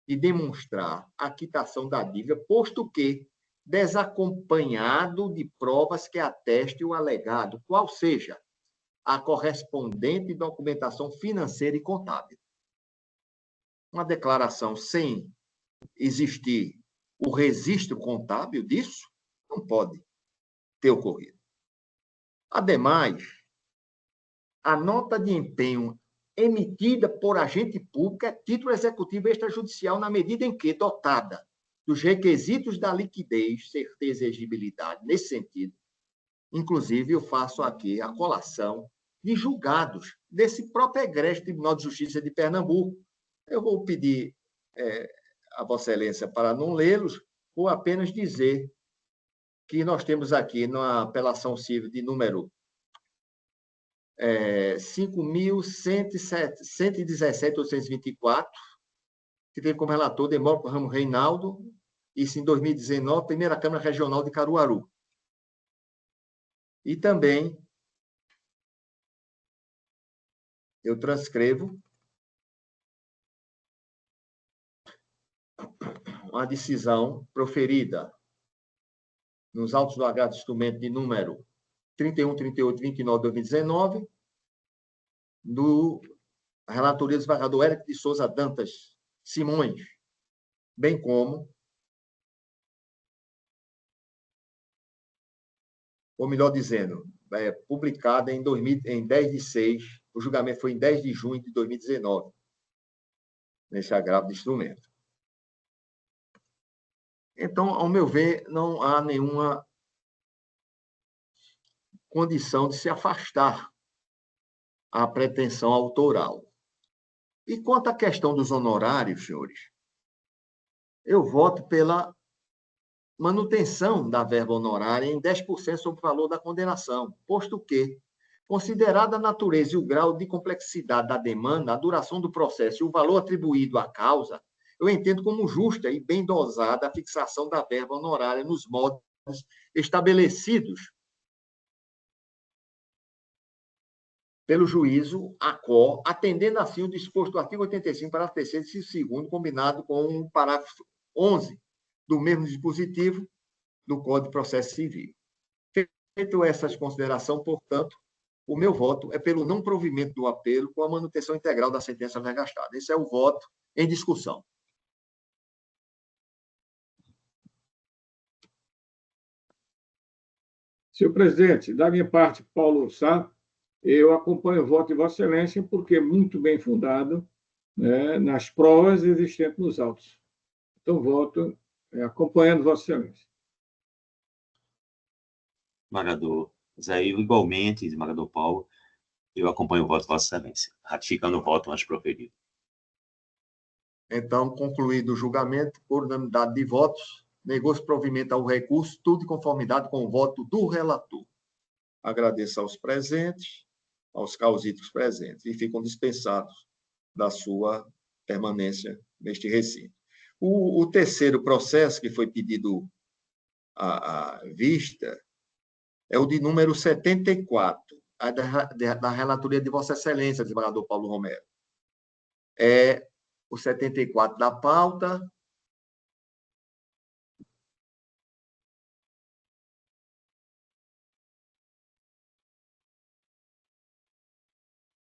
A: de demonstrar a quitação da dívida, posto que desacompanhado de provas que atestem o alegado, qual seja a correspondente documentação financeira e contábil. Uma declaração sem existir o registro contábil disso não pode ter ocorrido. Ademais, a nota de empenho emitida por agente público é título executivo extrajudicial na medida em que, dotada dos requisitos da liquidez, certeza e exigibilidade, nesse sentido, inclusive eu faço aqui a colação de julgados desse próprio egrégio Tribunal de Justiça de Pernambuco. Eu vou pedir a Vossa Excelência para não lê-los, vou apenas dizer que nós temos aqui na apelação civil de número 5.117.824, que teve como relator Demócrito Ramos Reinaldo, isso em 2019, Primeira Câmara Regional de Caruaru. E também eu transcrevo uma decisão proferida nos autos do agravo de instrumento de número 313829/2019, do relatoria do desembargador Érico de Souza Dantas Simões, bem como, ou melhor dizendo, publicada em 10/6, o julgamento foi em 10 de junho de 2019, nesse agravo de instrumento. Então, ao meu ver, não há nenhuma condição de se afastar a pretensão autoral. E quanto à questão dos honorários, senhores, eu voto pela manutenção da verba honorária em 10% sobre o valor da condenação, posto que, considerada a natureza e o grau de complexidade da demanda, a duração do processo e o valor atribuído à causa, eu entendo como justa e bem dosada a fixação da verba honorária nos moldes estabelecidos pelo juízo ACO, atendendo assim o disposto do artigo 85, parágrafo 3º e 2º, combinado com o parágrafo 11 do mesmo dispositivo do Código de Processo Civil. Feito essas considerações, portanto, o meu voto é pelo não provimento do apelo com a manutenção integral da sentença vergastada. Esse é o voto em discussão.
E: Senhor presidente, da minha parte, Paulo Sá, eu acompanho o voto de Vossa Excelência porque é muito bem fundado, né, nas provas existentes nos autos. Então, voto acompanhando Vossa Excelência.
B: Desembargador Zé Ivo, igualmente, desembargador Paulo, eu acompanho o voto de Vossa Excelência, ratificando o voto antes proferido.
A: Então, concluído o julgamento, por unanimidade de votos, negou-se provimento ao recurso, tudo em conformidade com o voto do relator. Agradeço aos presentes, aos causíticos presentes, e ficam dispensados da sua permanência neste recinto. O terceiro processo que foi pedido à vista é o de número 74, da relatoria de Vossa Excelência, desembargador Paulo Romero. É o 74 da pauta.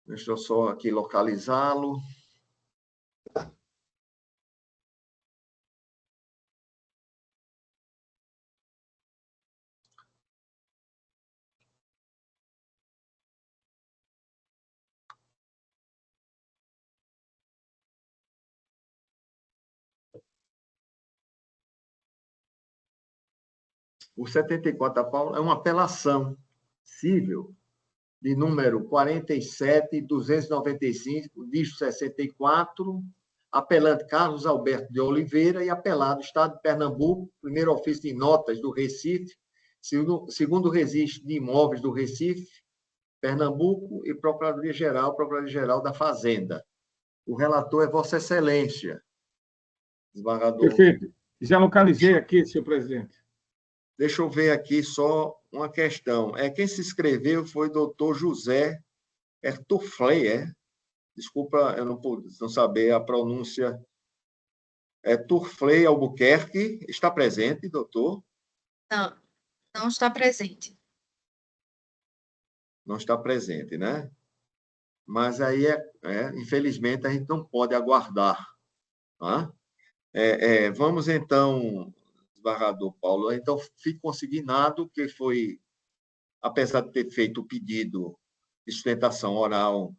A: Deixa eu só aqui localizá-lo. O 74 da pauta é uma apelação cível de número 47.295, dígito 64, apelante Carlos Alberto de Oliveira e apelado Estado de Pernambuco, primeiro ofício de notas do Recife, segundo registro de imóveis do Recife, Pernambuco e Procuradoria-Geral da Fazenda. O relator é Vossa Excelência, desembargador.
E: Perfeito. Já localizei aqui, senhor presidente.
A: Deixa eu ver aqui só uma questão. Quem se inscreveu foi o doutor José Turfley, Desculpa, eu não saber a pronúncia. Turfley Albuquerque. Está presente, doutor?
C: Não, não está presente.
A: Não está presente, né? Mas aí, infelizmente, a gente não pode aguardar. Tá? Vamos, então, desembargador Paulo, então fica consignado que foi, apesar de ter feito o pedido de sustentação oral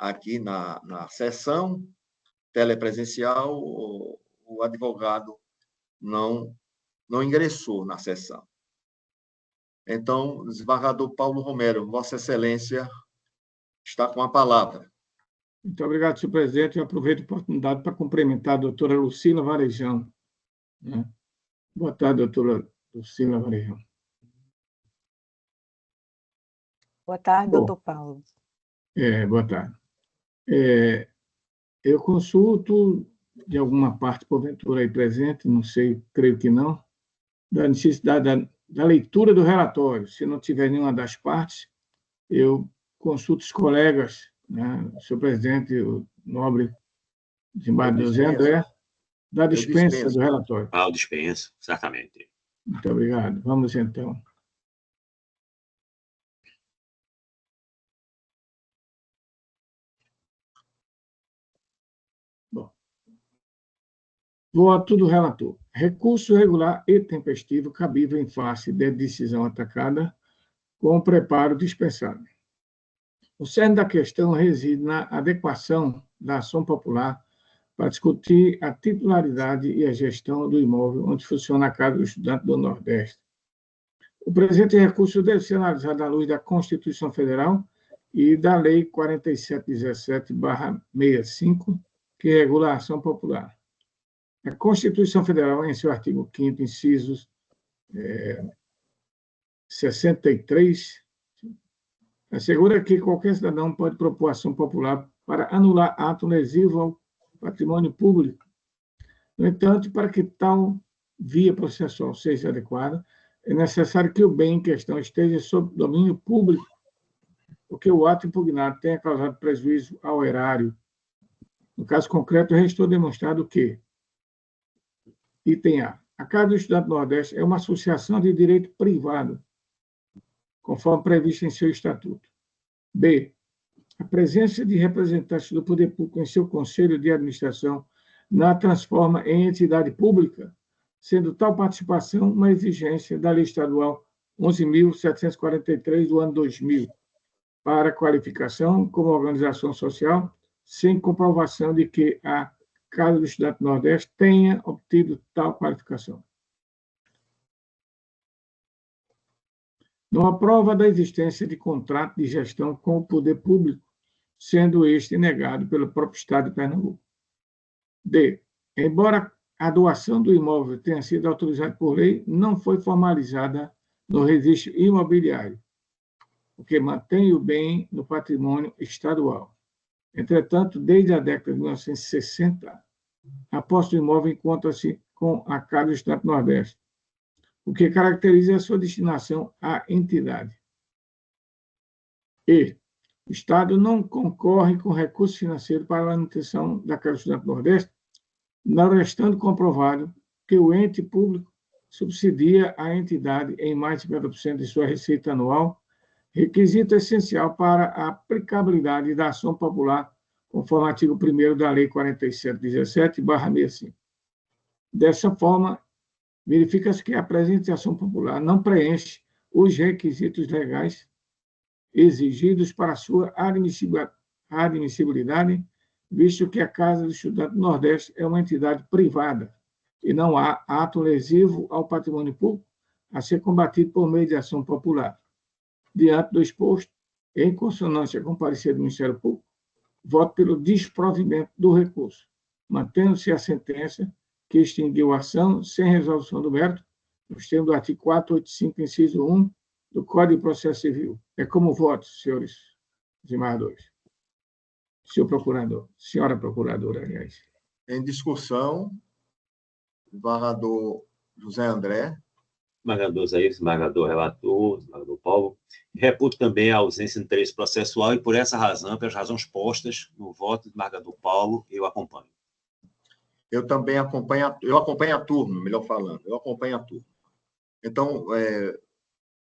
A: aqui na sessão telepresencial, o advogado não ingressou na sessão. Então, desembargador Paulo Romero, Vossa Excelência está com a palavra.
E: Muito obrigado, senhor presidente. Eu aproveito a oportunidade para cumprimentar a doutora Lucila Varejão. Boa tarde, doutora Lucila Varejão.
G: Boa tarde, doutor Paulo.
E: Boa tarde. Eu consulto, de alguma parte, porventura, aí presente, não sei, creio que não, da necessidade da leitura do relatório. Se não tiver nenhuma das partes, eu consulto os colegas, né, o senhor presidente, o nobre desembargador José André, da dispensa do relatório.
B: O dispensa, certamente.
E: Muito obrigado. Vamos, então. Bom. Voto do relator. Recurso regular e tempestivo cabível em face de decisão atacada com o preparo dispensado. O cerne da questão reside na adequação da ação popular para discutir a titularidade e a gestão do imóvel onde funciona a Casa do Estudante do Nordeste. O presente recurso deve ser analisado à luz da Constituição Federal e da Lei 4717/65, que regula a ação popular. A Constituição Federal, em seu artigo 5º, incisos 63, assegura que qualquer cidadão pode propor ação popular para anular ato lesivo ao patrimônio público. No entanto, para que tal via processual seja adequada, é necessário que o bem em questão esteja sob domínio público, porque o ato impugnado tenha causado prejuízo ao erário. No caso concreto, restou demonstrado que, item A, a Casa do Estudante do Nordeste é uma associação de direito privado, conforme previsto em seu estatuto. B, a presença de representantes do poder público em seu conselho de administração não a transforma em entidade pública, sendo tal participação uma exigência da Lei Estadual 11.743 do ano 2000, para qualificação como organização social, sem comprovação de que a Casa do Estudante do Nordeste tenha obtido tal qualificação. Não há prova da existência de contrato de gestão com o poder público, sendo este negado pelo próprio Estado de Pernambuco. D. Embora a doação do imóvel tenha sido autorizada por lei, não foi formalizada no registro imobiliário, o que mantém o bem no patrimônio estadual. Entretanto, desde a década de 1960, a posse do imóvel encontra-se com a Casa do Estudante do Nordeste, o que caracteriza a sua destinação à entidade. E o Estado não concorre com recurso financeiro para a manutenção da Casa do Estudante do Nordeste, não restando comprovado que o ente público subsidia a entidade em mais de 50% de sua receita anual, requisito essencial para a aplicabilidade da ação popular, conforme o artigo 1º da Lei 4717/65. Dessa forma, verifica-se que a presente ação popular não preenche os requisitos legais exigidos para sua admissibilidade, visto que a Casa do Estudante do Nordeste é uma entidade privada e não há ato lesivo ao patrimônio público a ser combatido por meio de ação popular. Diante do exposto, em consonância com o parecer do Ministério Público, voto pelo desprovimento do recurso, mantendo-se a sentença que extinguiu a ação sem resolução do mérito, nos termos do artigo 485, inciso 1 do Código de Processo Civil. É como voto, senhores desembargadores. Senhor procurador, senhora procuradora, aliás.
A: Em discussão, o desembargador José André.
B: Desembargador Zé, desembargador relator, desembargador Paulo. Reputo também a ausência de interesse processual e, por essa razão, pelas razões postas no voto do desembargador Paulo, eu acompanho.
A: Eu também acompanho a turma, melhor falando, eu acompanho a turma. Então,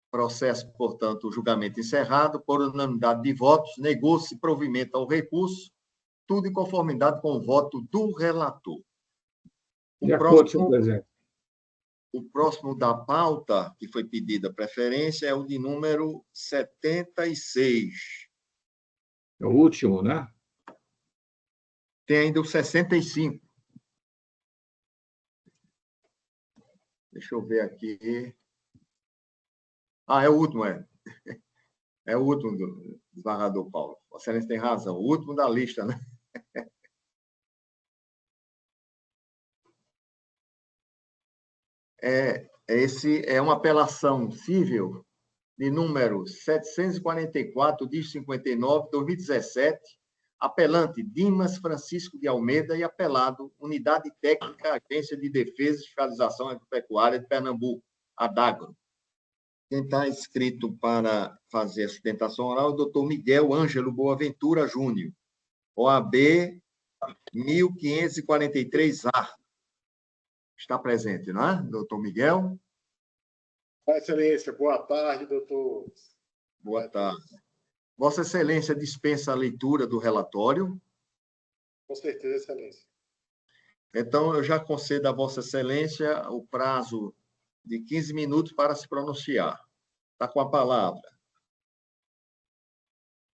A: processo, portanto, o julgamento encerrado, por unanimidade de votos, negou-se provimento ao recurso, tudo em conformidade com o voto do relator.
E: De acordo, senhor presidente.
A: O próximo da pauta, que foi pedida preferência, é o de número 76.
E: É o último, né?
A: Tem ainda o 65. Deixa eu ver aqui. Ah, é o último, é. É o último do desembargador Paulo. Vossa Excelência tem razão. O último da lista, né? Esse é uma apelação civil de número 744/59, 2017, apelante Dimas Francisco de Almeida e apelado Unidade Técnica Agência de Defesa e Fiscalização Agropecuária de Pernambuco, ADAGRO. Quem está inscrito para fazer a sustentação oral é o doutor Miguel Ângelo Boaventura Júnior, OAB 1543A. Está presente, não é, doutor Miguel?
H: Vossa Excelência, boa tarde, doutor.
A: Boa tarde. Vossa Excelência dispensa a leitura do relatório?
H: Com certeza, Excelência.
A: Então, eu já concedo a Vossa Excelência o prazo de 15 minutos para se pronunciar. Está com a palavra.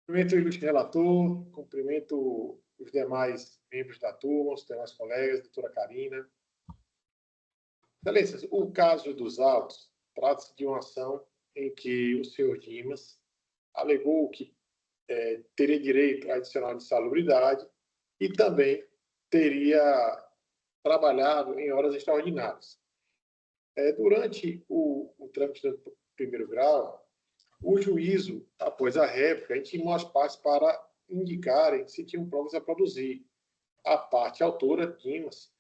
H: Cumprimento o ilustre relator, cumprimento o os demais membros da turma, os demais colegas, doutora Karina. Excelências, o caso dos autos trata-se de uma ação em que o senhor Dimas alegou que teria direito adicional de salubridade e também teria trabalhado em horas extraordinárias. Durante o trâmite do primeiro grau, o juízo, após a réplica, intimou as partes para indicarem se tinham provas a produzir. A parte autora, Dimas,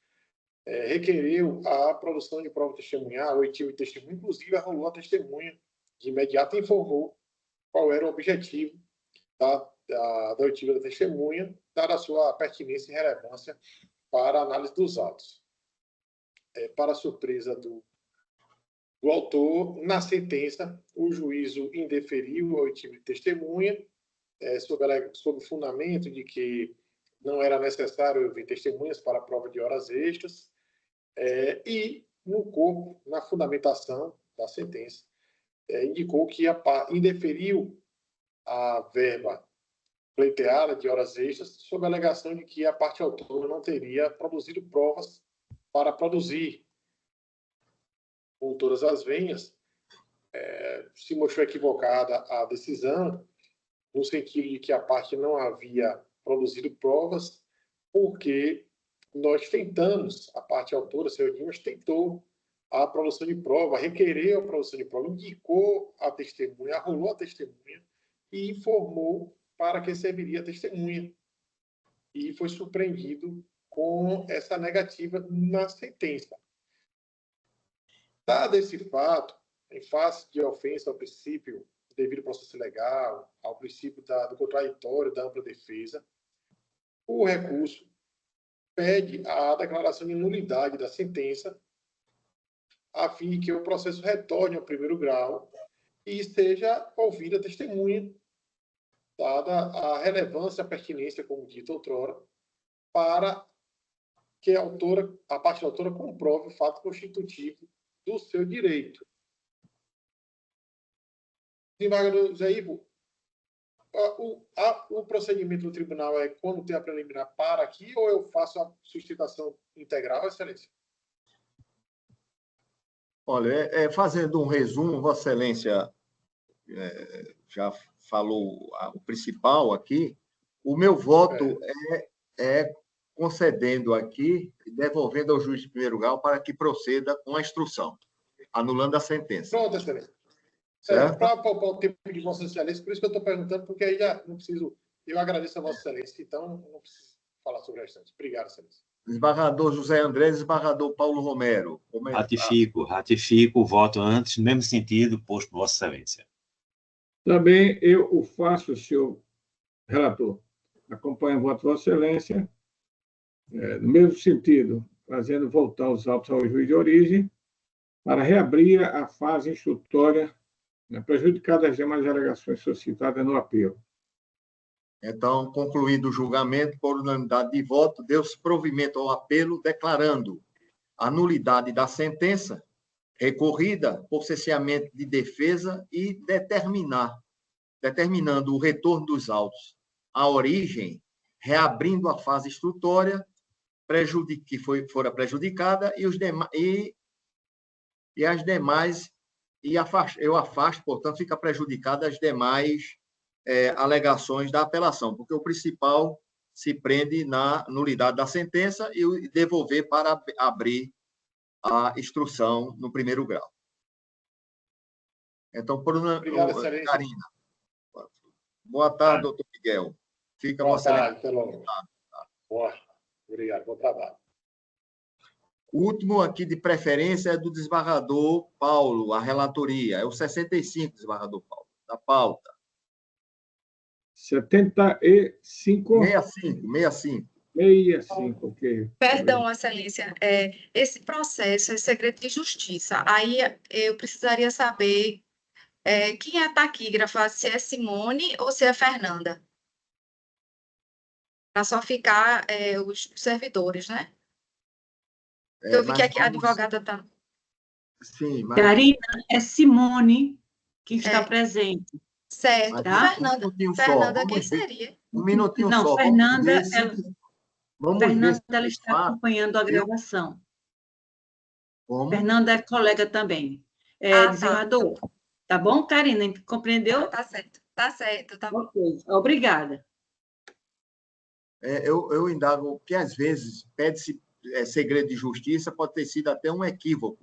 H: requereu a produção de prova testemunhar, oitiva de testemunha, inclusive arrolou a testemunha, de imediato informou qual era o objetivo da oitiva da testemunha, dada a sua pertinência e relevância para a análise dos autos. Para surpresa do autor, na sentença, o juízo indeferiu a oitiva de testemunha, sob o fundamento de que não era necessário ouvir testemunhas para a prova de horas extras, e, no corpo, na fundamentação da sentença, indicou que indeferiu a verba pleiteada de horas extras sob a alegação de que a parte autora não teria produzido provas para produzir. Com todas as venhas, se mostrou equivocada a decisão, no sentido de que a parte não havia produzido provas, porque nós tentamos, a parte autora, o senhor Dimas, tentou a produção de prova, requereu a produção de prova, indicou a testemunha, arrolou a testemunha e informou para que serviria a testemunha. E foi surpreendido com essa negativa na sentença. Dado esse fato, em face de ofensa ao princípio do devido processo legal, ao princípio do contraditório, da ampla defesa, o recurso pede a declaração de nulidade da sentença, a fim de que o processo retorne ao primeiro grau e seja ouvida a testemunha, dada a relevância, a pertinência, como dito outrora, para que a parte autora comprove o fato constitutivo do seu direito. Desembargador Zé Ivo, o procedimento do tribunal é quando tem a preliminar para aqui ou eu faço a sustentação integral, Excelência?
A: Olha, fazendo um resumo, Vossa Excelência já falou o principal aqui. O meu voto é concedendo aqui, devolvendo ao juiz de primeiro grau para que proceda com a instrução, anulando a sentença.
H: Pronto, Excelência. Para poupar o tempo de Vossa Excelência, por isso que eu estou perguntando, porque aí já não preciso. Eu agradeço a Vossa Excelência, então não preciso falar sobre o restante. Obrigado, Excelência.
A: Desembargador José André, desembargador Paulo Romero.
B: Ratifico o voto antes, no mesmo sentido, posto por Vossa Excelência.
E: Também eu o faço, senhor relator. Acompanho o voto de Vossa Excelência, no mesmo sentido, fazendo voltar os autos ao juiz de origem, para reabrir a fase instrutória, prejudicada as demais alegações suscitadas no apelo.
A: Então, concluído o julgamento por unanimidade de voto, deu-se provimento ao apelo, declarando a nulidade da sentença recorrida por cesseamento de defesa e determinando o retorno dos autos à origem, reabrindo a fase instrutória que fora prejudicada e as demais, eu afasto, portanto, fica prejudicada as demais alegações da apelação, porque o principal se prende na nulidade da sentença e devolver para abrir a instrução no primeiro grau. Então,
H: obrigado, Excelência.
A: Karina. Boa tarde, doutor Miguel. Fica
H: Boa
A: tarde,
H: pelo... Boa. Obrigado, bom trabalho.
A: O último aqui de preferência é do desembargador Paulo, a relatoria. É o 65, desembargador Paulo, da pauta.
E: 75?
A: 65.
E: 65, ok.
C: Perdão, Excelência, esse processo é segredo de justiça. Aí eu precisaria saber quem é a taquígrafa, se é Simone ou se é Fernanda. Para só ficar os servidores, né? Eu vi que aqui a advogada está...
A: Sim, mas...
I: Karina, é Simone que está presente.
C: Certo.
A: Mas
I: Tá?
A: um minutinho só.
C: Fernanda, quem
A: Vamos ver.
C: seria?
A: Um minutinho
I: Não,
A: só.
I: Fernanda,
A: Vamos ver
I: Fernanda
A: se
I: ela
A: de
I: está
A: fato,
I: acompanhando a gravação.
A: como.
I: Fernanda é colega também.
C: Tá.
I: Desembargador, tá bom, Karina? Compreendeu?
C: Tá certo. Tá certo, tá bom.
I: Ok, obrigada.
A: Eu indago que, às vezes, pede-se segredo de justiça, pode ter sido até um equívoco.